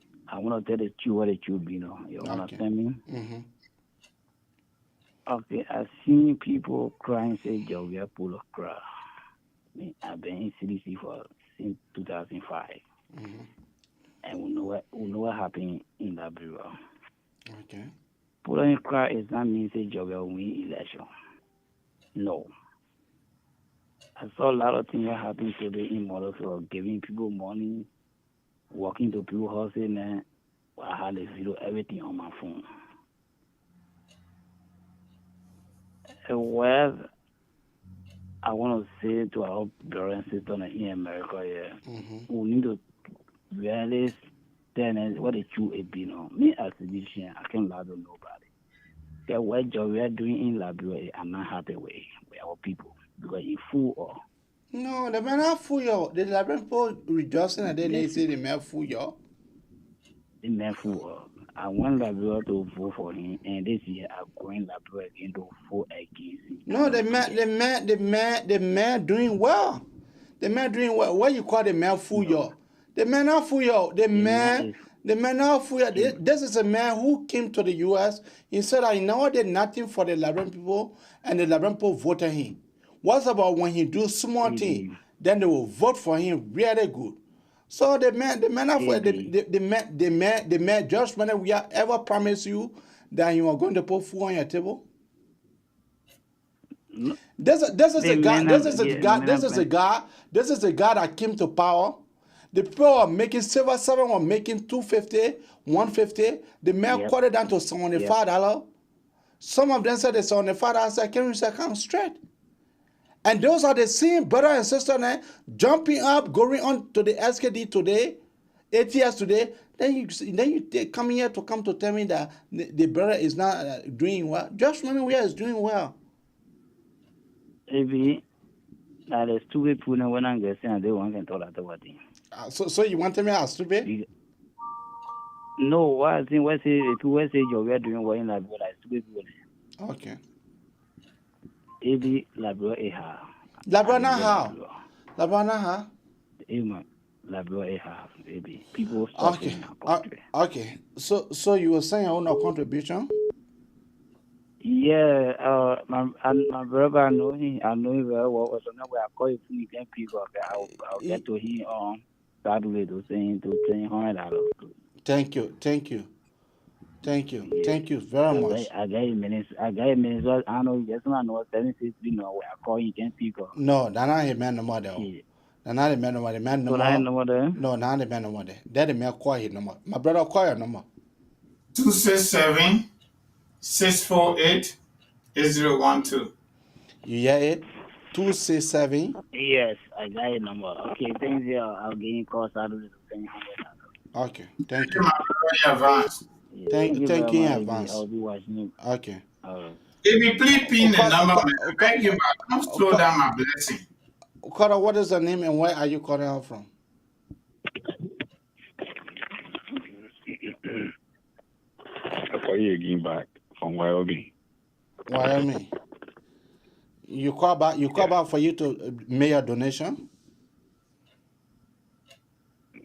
tell the truth what the truth be, You understand me? Mm-hmm. Okay, I've seen people crying, say Georgia full of crap. I've been in CDC since 2005, and we know what happened in Liberia. Okay. Pulling cry is not mean say Georgia win election. No. I saw a lot of things that happened today in Montreal, giving people money, walking to people's houses, I had a video, everything on my phone. Well, I want to say to our brothers and sisters in America, we need to really stand what the truth is. Me as a musician, I can't lie to nobody. The what job we are doing in Liberia, I'm not happy with our people because you fool or. No, the man are fool yo. The Liberian people rejoicing and then they say the man fool yo. The man fool. I want Liberia to vote for him, and this year I'm going Liberia again to vote against him. No, the man doing well. The man doing well. What you call the man fool yo? The man not fool yo. The man not fool yo. This is a man who came to the U.S. He said, I never did nothing for the Liberian people, and the Liberian people voted him. What's about when he do small thing, then they will vote for him really good. So the man just when we have ever promised you that you are going to put food on your table. This is a guy that came to power. The people are making silver 7 were making 250, 150. The man cut it down to $75. Some of them said it's $75. I said, can you say come straight? And those are the same brother and sister now jumping up, going on to the SKD today, ATS today. Then you come here to tell me that the brother is not doing well. Just remember we is doing well. Maybe there's 2 people now when I'm guessing and they want to talk about it. So you want me to ask stupid? No, what I think if you say you're doing well in Liberia, like 2 people. Okay. Maybe Liberia Liberia how? Liberia maybe people. Okay. So you were saying your own contribution? Yeah, my brother, I know him very well. So now I call you if you can pick up. I'll get to him on Saturday to saying $100. Thank you very much. I got a minute. I know just one know 76 I call you can pick up. No, that's not a man no more though. That's not a man no more. The man no more. No, not a man no more. That the man call him no more. My brother call your number. 267-648-8012. You hear it? 267. Yes, I got a number. Okay, thanks. I'll give you a call Saturday to $100. Okay, thank you. Advance. Thank you in advance. I'll be watching you. Okay. If please pin the number, thank you, but don't slow down my blessing. Okada, what is the name and where are you calling out from? I call you again back from Wyoming. Wyoming. You call back for you to make a donation?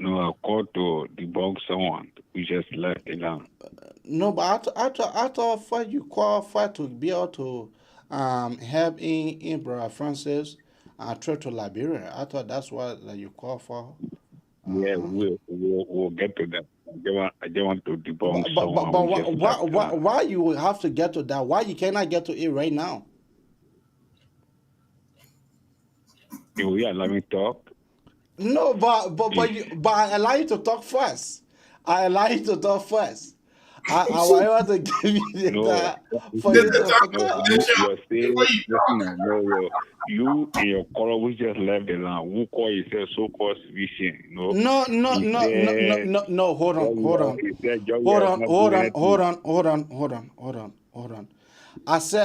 No, I called to debunk someone. We just left it down. No, but I thought for you qualify to be able to help in Brother Francis trip to Liberia. I thought that's what you call for. Yeah, we'll get to that. I just want to debunk someone. But why you have to get to that? Why you cannot get to it right now? You will let me talk. No, but I allow you to talk first. I want to give you that for you to talk. You in your call, we just left the land. Who call yourself so-called vision? No. Hold on.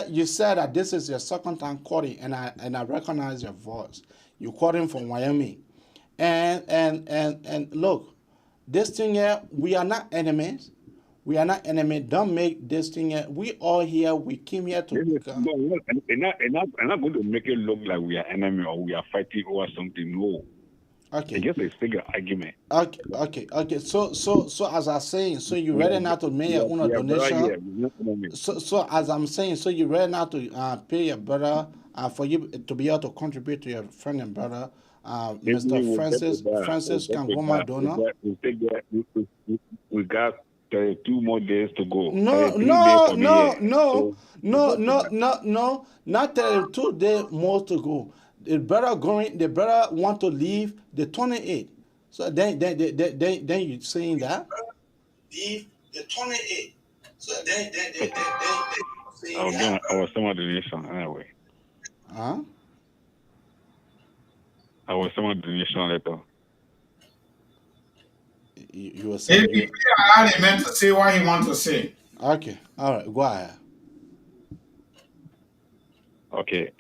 You said that this is your second time calling, and I recognize your voice. You calling from Wyoming. And look, this thing here, we are not enemies. Don't make this thing here. We all here. We came here to. No, I'm not going to make it look like we are enemy or we are fighting over something. No. Okay. It's just a single argument. Okay. So as I'm saying, so you ready now to make your own donation? So as I'm saying, so you ready now to pay your brother for you to be able to contribute to your friend and brother. Mr. Francis Kangoma donor. We got 2 more days to go. No. Not 2 days more to go. The brother want to leave the 28th. So then you saying that? the 28. So then I was some donation anyway. Huh? I was some donation letter. You were saying Maybe allow the man to say what he wants to say. Okay, all right, go ahead. Okay,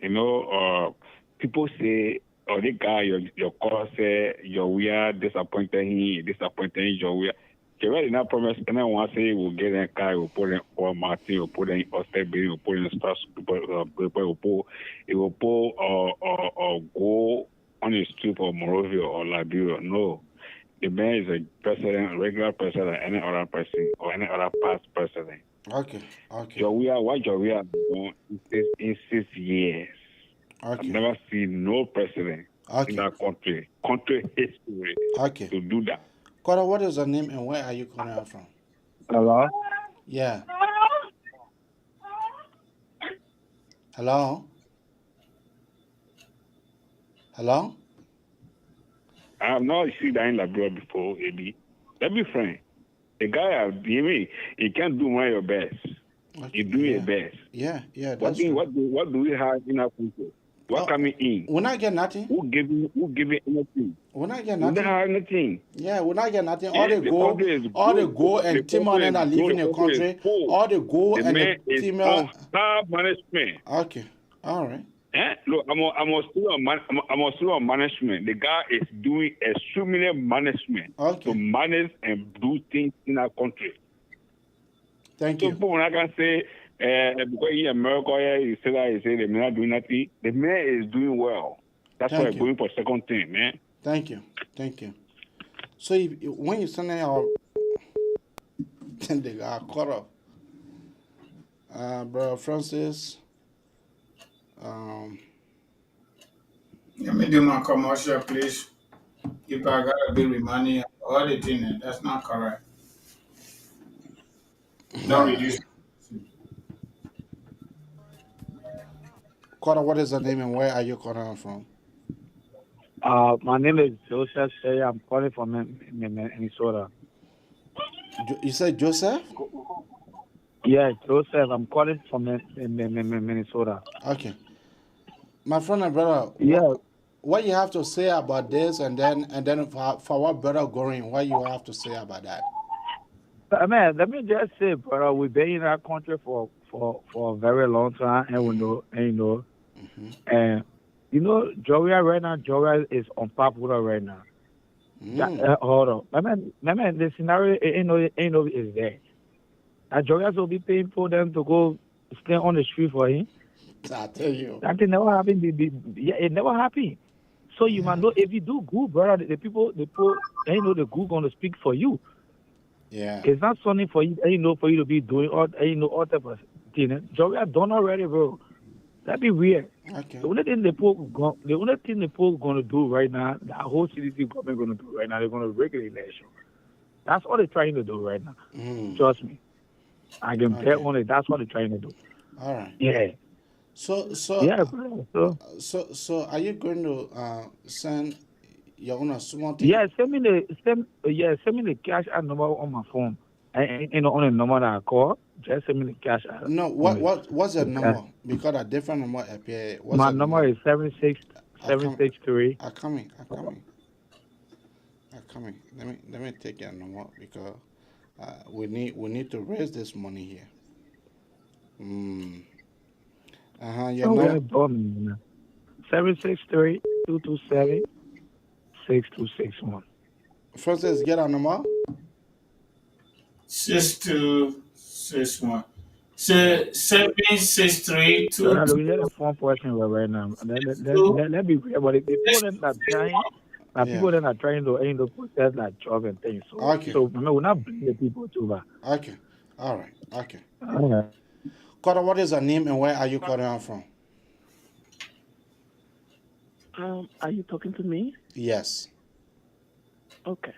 people say, oh, the guy your call say your WEAH disappointed your WEAH. Kevin did not promise anyone say we'll get a car, we'll put in or Martin, we'll put in or Stability, we'll put in stars, it will pull or go on a strip of Morovia or Liberia. No. The man is a president, a regular president, any other person or any other past president. Okay. What WEAH done in 6 years. Okay. I've never seen no president in that country history to do that. Cora, what is your name and where are you calling out from? Hello? Yeah. Hello? Hello? I have not seen that in Liberia before, AB. Let me friend. The guy, he can't do one of your best. He do your best. Yeah, What do we have in our country? What coming in? We're not getting nothing. Who give you anything? We're not getting We nothing. don't have anything. Yeah, we're not getting nothing. Yeah, All the go and Timor and are leaving the country. All the go and the Timor. On star management. Okay, all right. Look, I'm still on management. The guy is doing extremely management to manage and do things in our country. Thank you. you. So when I can say, because in America, you say the man not doing nothing. The man is doing well. That's why I'm going for second thing, man. Thank you. So when you send out, then they got caught up. Brother Francis. Let me do my commercial, please. If I gotta be with money, all the things, that's not correct. Don't reduce. Cora, what is the name and where are you calling from? My name is Joseph Shea. I'm calling from Minnesota. You said Joseph? Yeah, Joseph. I'm calling from Minnesota. Okay. My friend and brother, what you have to say about this and then for what brother going, what you have to say about that? Man, let me just say, brother, we've been in our country for a very long time, and we know, and Georgia right now, Georgia is unpopular right now. Hold on, man, the scenario ain't no is there. Georgia will be paying for them to go stay on the street for him. I tell you, that thing never happened. It never happened. So you might know if you do good, brother, the people, the good gonna speak for you. Yeah. It's not something for you, for you to be doing all type of thing. Georgia done already, bro. That'd be weird. Okay. The only thing the Pope gonna do right now, the whole CDC government gonna do right now, they're gonna regulate election. That's all they're trying to do right now. Trust me. I can bet on it. That's what they're trying to do. All right. Yeah. So yeah, bro. So are you going to send your own small thing? Yeah, send me the cash out number on my phone. And on the number that I call, just send me the cash out. No, what's your number? Because a different number appear. My number is 763. I'm coming. Let me take your number because we need to raise this money here. Your number 763-227-6261. Francis, get our number. 6261. 763 We had a phone question right now. Let me read about it. People that are trying, people that are trying to protest like job and things. So, we're not blaming the people too bad. Okay. All right. Okay. All right. Cora, what is your name and where are you calling out from? Are you talking to me? Yes. Okay.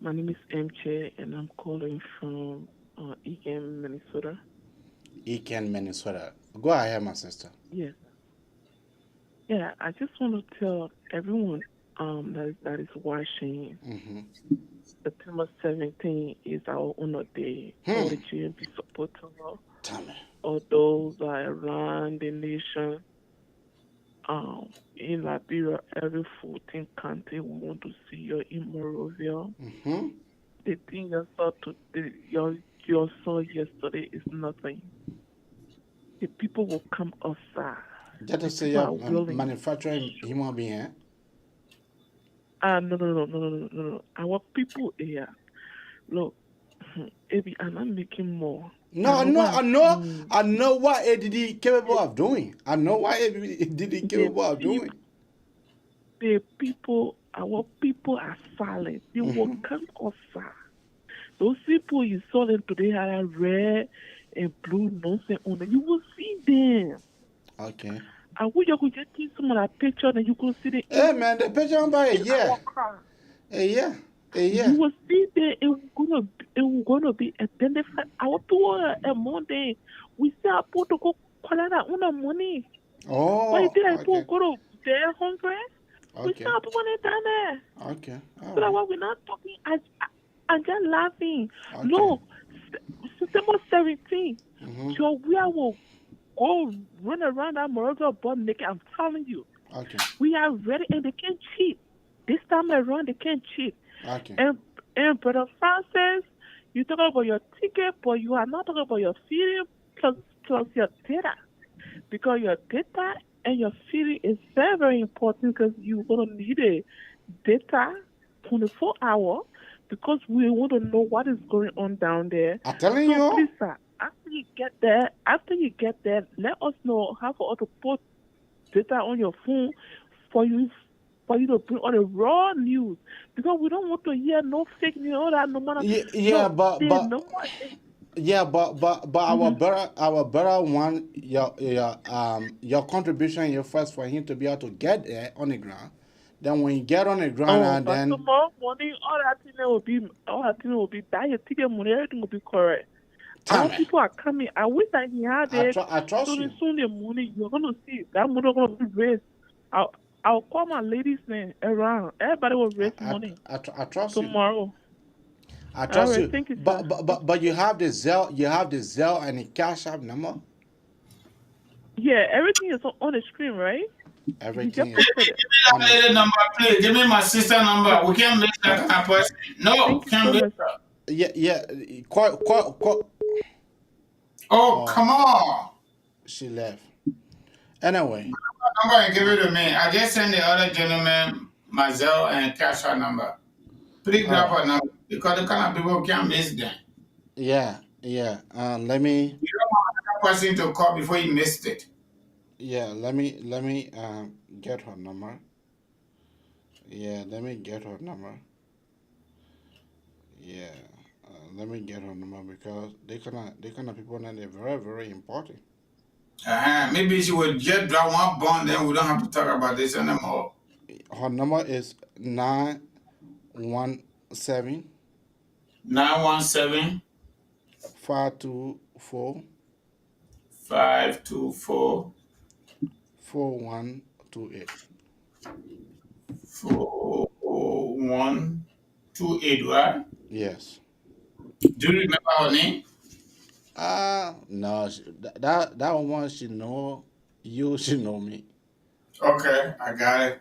My name is Mche and I'm calling from Eagan, Minnesota. Eagan, Minnesota. Go ahead, my sister. Yes. Yeah, I just want to tell everyone that is watching September 17th is our honor day. All the GMP supporters, all those are around the nation. In Liberia, every 14 county we want to see you in Monrovia. The thing you saw today, you saw yesterday is nothing. The people will come outside. That is say you're manufacturing human being. No. Our people here, look, Ebi, I'm not making more. I know what ADD capable of doing. I know what ADD capable of doing. The people, our people are silent. They will come outside. Those people you saw them today had red and blue nonsense on them. You will see them. Okay. I wish you could just take some of that picture and you could see the. Hey man, the picture on by yeah. You will see that it gonna be identified. Our people Monday we say our people to go collect that money. Oh. But if people go to their hungry, we say our people down there. Okay. So that why we're not talking. I'm just laughing. Okay. Look, September 17th, so we will go run around that Morocco butt naked. I'm telling you. Okay. We are ready, and they can't cheat. This time around, they can't cheat. Okay. And Brother Francis, you talk about your ticket, but you are not talking about your feeding plus your data. Because your data and your feeding is very, very important because you're going to need a data 24 hours because we want to know what is going on down there. I'm telling you. Please, sir, after you get there, let us know how for us to put data on your phone for you to bring on the raw news because we don't want to hear no fake news, all that no matter. Our brother want your contribution your first for him to be able to get there on the ground. Then when you get on the ground and then tomorrow morning all that thing will be that your ticket money, everything will be correct. Our people are coming. I wish that he had it. I trust you. Soon the morning you're gonna see that money gonna be raised. I'll call my ladies name around. Everybody will raise money. I trust tomorrow. I trust you. Thank you, but you have the Zelle and the Cash App number? Yeah, everything is on the screen, right? Everything is give me that lady number, please. Give me my sister number. We can't make that kind of person. No, can't make that. Yeah. Quite. Oh, come on. She left. Anyway. Number and give it to me. I just send the other gentleman my Zelle and Cash App number. Please grab her number because the kind of people can't miss them. Yeah. Let me. You don't want another person to call before you missed it. Yeah. Let me get her number. Yeah. Let me get her number. Yeah. Let me get her number because they kind of people that they're very, very important. Maybe she will just drop one bond, then we don't have to talk about this anymore. Her number is 917 524 4128. 4128, right? Yes. Do you remember her name? No, that one she know you, she know me. Okay, I got it.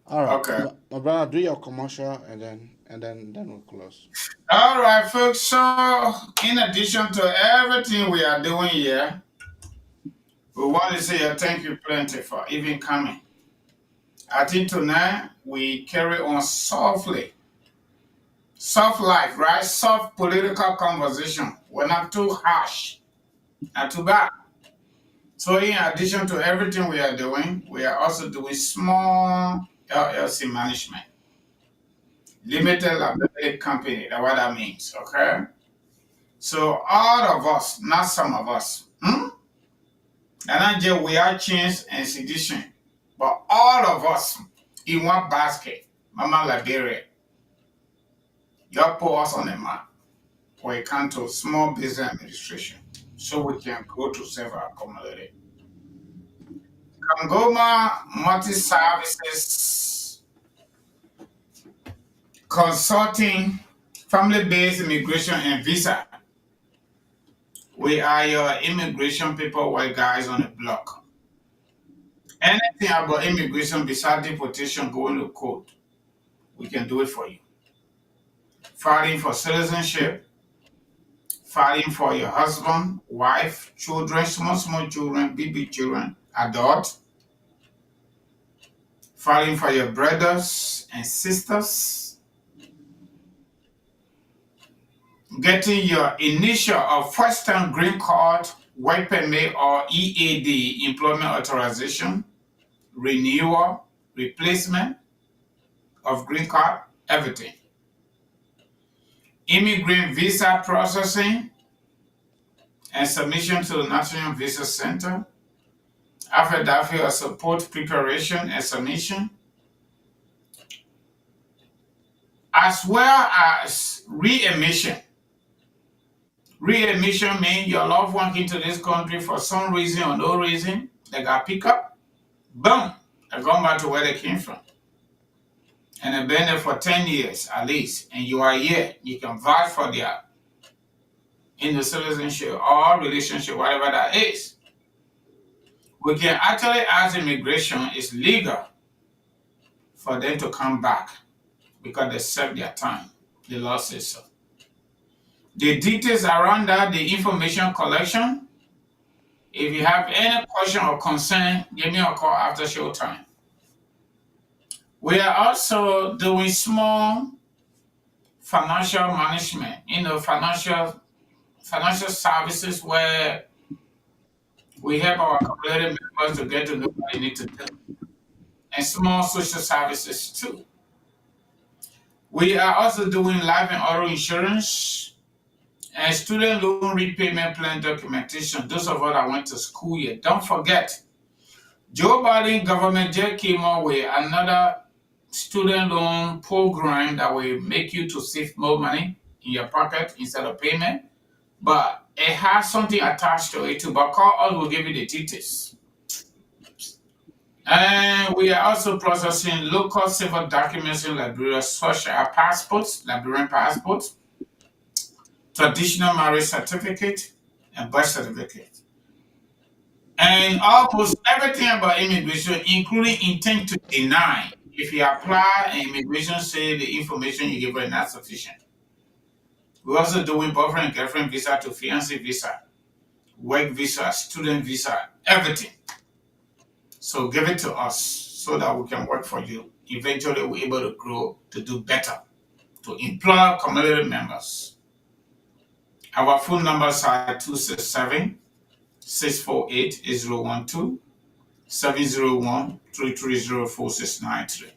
All right. Okay. My brother, do your commercial and then we'll close. All right, folks. So, in addition to everything we are doing here, we want to say a thank you plenty for even coming. I think tonight we carry on softly. Soft life, right? Soft political conversation. We're not too harsh, not too bad. So in addition to everything we are doing, we are also doing small LLC management. Limited liability company, that's what that means, okay? So all of us, not some of us, and not just we are change and sedition, but all of us in one basket, Mama Liberia. You put us on the map when it comes to small business administration so we can go to serve our community. Kangoma Multi-Services consulting, family-based immigration and visa. We are your immigration paperwork guys on the block. Anything about immigration besides deportation going to court, we can do it for you. Fighting for citizenship, fighting for your husband, wife, children, small children, baby children, adult, fighting for your brothers and sisters, getting your initial or first-time green card, work permit, or EAD, employment authorization, renewal, replacement of green card, everything. Immigrant visa processing and submission to the National Visa Center, affidavit of support preparation and submission, as well as readmission. Readmission means your loved one came to this country for some reason or no reason, they got picked up, boom, they're going back to where they came from. And they've been there for 10 years at least, and you are here, you can vouch for their citizenship or relationship, whatever that is. We can actually ask immigration, it's legal for them to come back because they served their time. The law says so. The details around that, the information collection, if you have any question or concern, give me a call after show time. We are also doing small financial management, financial services where we help our community members to get to know what they need to do. And small social services too. We are also doing life and auto insurance and student loan repayment plan documentation. Those of us that went to school here, don't forget, Joe Biden government just came up with another student loan program that will make you to save more money in your pocket instead of payment. But it has something attached to it too. But call us, we'll give you the details. And we are also processing local civil documents in Liberia, such as passports, Liberian passports, traditional marriage certificate, and birth certificate. And almost everything about immigration, including intent to deny. If you apply and immigration say the information you give are not sufficient. We're also doing boyfriend and girlfriend visa to fiancé visa, work visa, student visa, everything. So give it to us so that we can work for you. Eventually we're able to grow, to do better, to employ community members. Our phone numbers are 267-648-8012, 701-330-4693.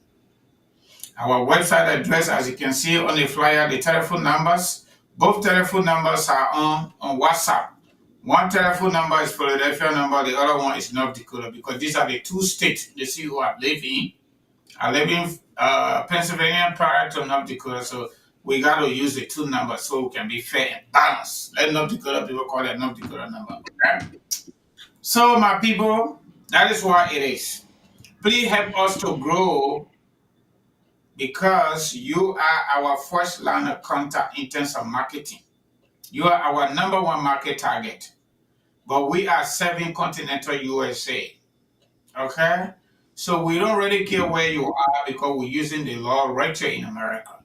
Our website address, as you can see on the flyer, the telephone numbers, both telephone numbers are on WhatsApp. One telephone number is Philadelphia number, the other one is North Dakota, because these are the two states they see who I live in. I live in Pennsylvania prior to North Dakota, so we got to use the two numbers so we can be fair and balanced. Let North Dakota people call that North Dakota number. Okay? So my people, that is what it is. Please help us to grow because you are our first line of contact in terms of marketing. You are our number one market target. But we are serving continental USA. Okay? So we don't really care where you are because we're using the law right here in America.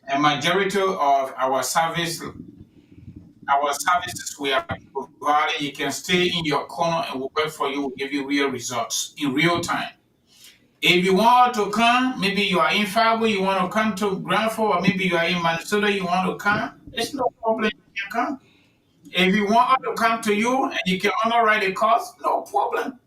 And majority of our services we are providing, you can stay in your corner and we'll work for you, we'll give you real results in real time. If you want to come, maybe you are in Fargo, you want to come to Grand Forks, or maybe you are in Minnesota, you want to come, it's no problem, you can come. If you want us to come to you and you can underwrite the cost, no problem.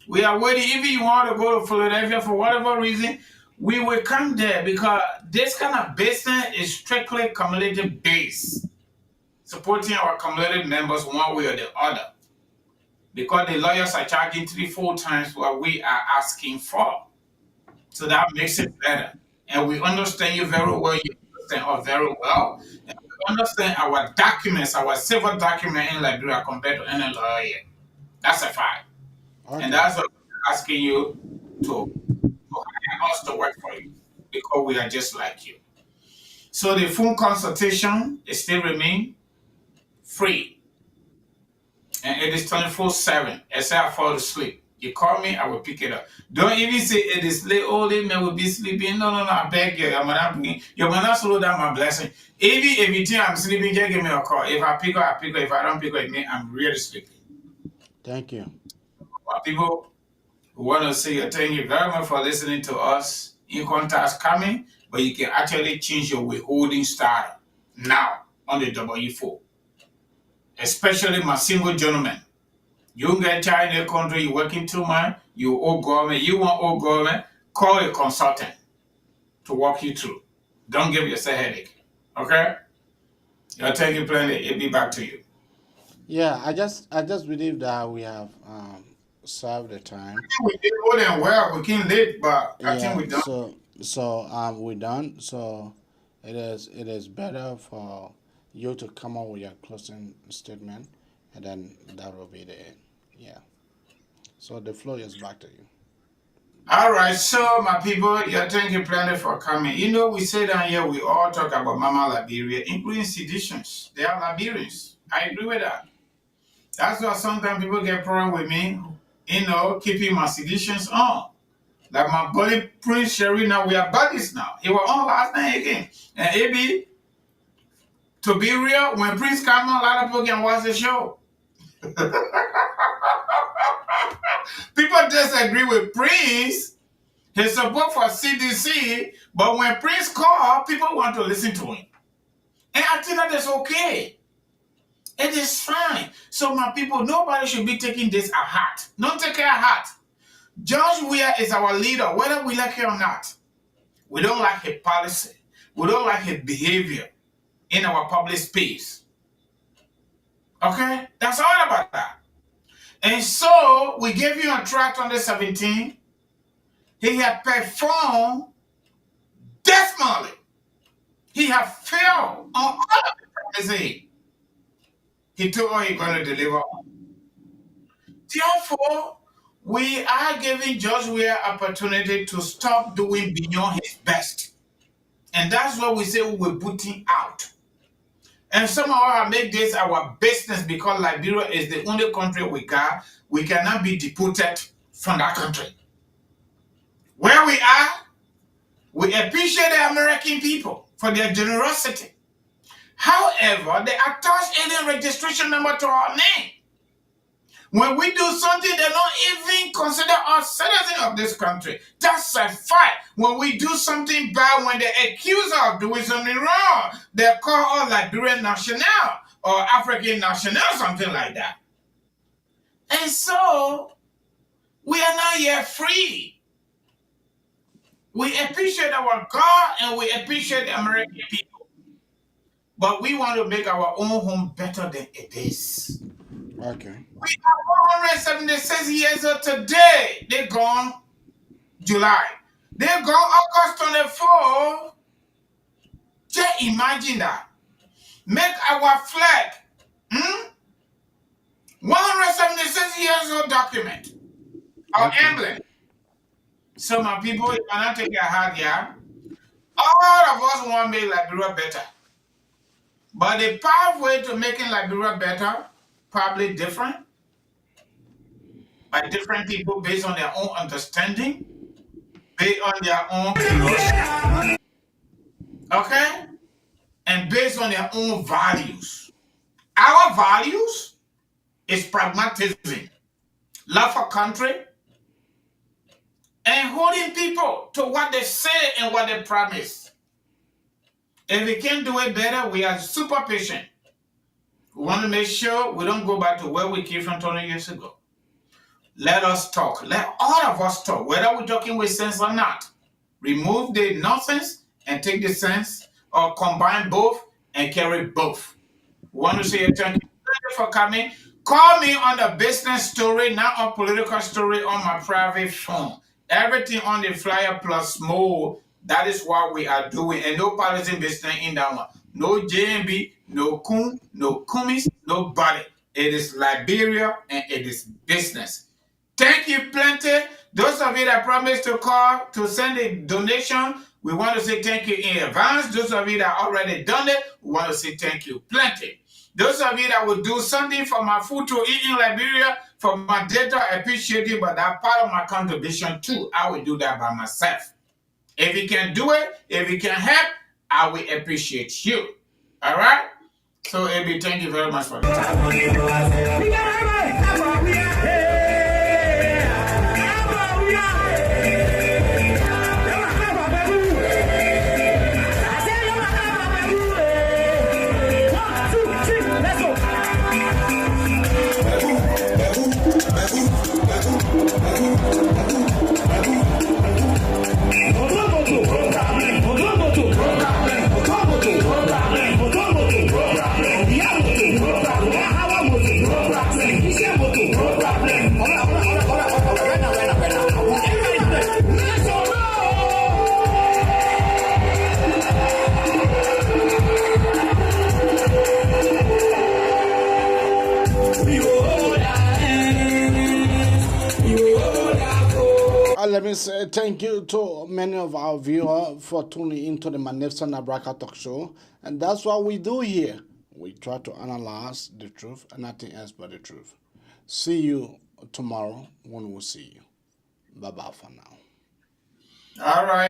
We are waiting. If you want to go to Philadelphia for whatever reason, we will come there because this kind of business is strictly community based, supporting our community members one way or the other. Because the lawyers are charging 3-4 times what we are asking for. So that makes it better. And we understand you very well. You understand us very well. And we understand our documents, our civil document in Liberia compared to any lawyer. That's a fact. Okay. And that's what we're asking you to hire us to work for you. because we are just like you. So the phone consultation is still remain free. And it is 24/7, except I fall asleep. You call me, I will pick it up. Don't even say it is late, oh, late man will be sleeping. No, I beg you. You will not slow down my blessing. Even every time I'm sleeping, just give me a call. If I pick up, I pick up. If I don't pick up, I'm really sleeping. Thank you. Well, people who want to say thank you very much for listening to us. In contacts coming, but you can actually change your withholding style now on the W4. Especially my single gentlemen. You get child in the country, you working too much, you owe government, you want owe government, call a consultant to walk you through. Don't give yourself a headache. Okay? I'll take you plenty, it'll be back to you. Yeah, I just believe that we have served the time. We did more than well, we came late, but I think we're done. So we're done. So it is better for you to come up with your closing statement, and then that will be the end. Yeah. So the floor is back to you. All right, so my people, you're thank you plenty for coming. You know, we say down here, we all talk about Mama Liberia, including seditions. They are Liberians. I agree with that. That's why sometimes people get problem with me, you know, keeping my seditions on. Like my buddy Prince Sherry, now we are buddies now. He was on last night again. And AB, to be real, when Prince come on, a lot of people can watch the show. People disagree with Prince, his support for CDC, but when Prince called, people want to listen to him. And I think that is okay. It is fine. So my people, nobody should be taking this at heart. Don't take it at heart. George WEAH is our leader, whether we like it or not. We don't like his policy. We don't like his behavior in our public space. Okay? That's all about that. And so, we gave you a track on the 17th. He had performed dismally. He had failed on all of the promises he told us he's going to deliver on. Therefore, we are giving George WEAH opportunity to stop doing beyond his best. And that's why we say we're putting out. And somehow I make this our business because Liberia is the only country we got. We cannot be deported from that country. Where we are, we appreciate the American people for their generosity. However, they attach alien registration number to our name. When we do something, they don't even consider us citizens of this country. That's a fact. When we do something bad, when they accuse us of doing something wrong, they call us Liberian national or African national, something like that. And so, we are not yet free. We appreciate our God and we appreciate the American people. But we want to make our own home better than it is. Okay. We are 176 years old today. They're gone July. They're gone August 24. Just imagine that. Make our flag 176 years old document. Our emblem. So my people, you cannot take it hard here. All of us want to make Liberia better. But the pathway to making Liberia better probably different by different people based on their own understanding, based on their own curiosity, okay? And based on their own values. Our values is pragmatism, love for country, and holding people to what they say and what they promise. If we can do it better, we are super patient. We want to make sure we don't go back to where we came from 20 years ago. Let us talk. Let all of us talk, whether we're talking with sense or not. Remove the nonsense and take the sense, or combine both and carry both. We want to say thank you for coming. Call me on the business story, not on political story, on my private phone. Everything on the flyer plus more. That is what we are doing. And no partisan business in that one. No JMB, no Kun, no Kumis, nobody. It is Liberia and it is business. Thank you plenty. Those of you you that promised to call to send a donation, we want to say thank you in advance. Those of you that already done it, we want to say thank you plenty. Those of you that will do something for my food to eat in Liberia, for my data, I appreciate it, but that part of my contribution too. I will do that by myself. If you can do it, if you can help, I will appreciate you. All right? So, AB, thank you very much for the time. Let me say thank you to many of our viewers for tuning into the Magnificent Abraka Talk Show. And that's what we do here. We try to analyze the truth and nothing else but the truth. See you tomorrow when we see you. Bye-bye for now. All right.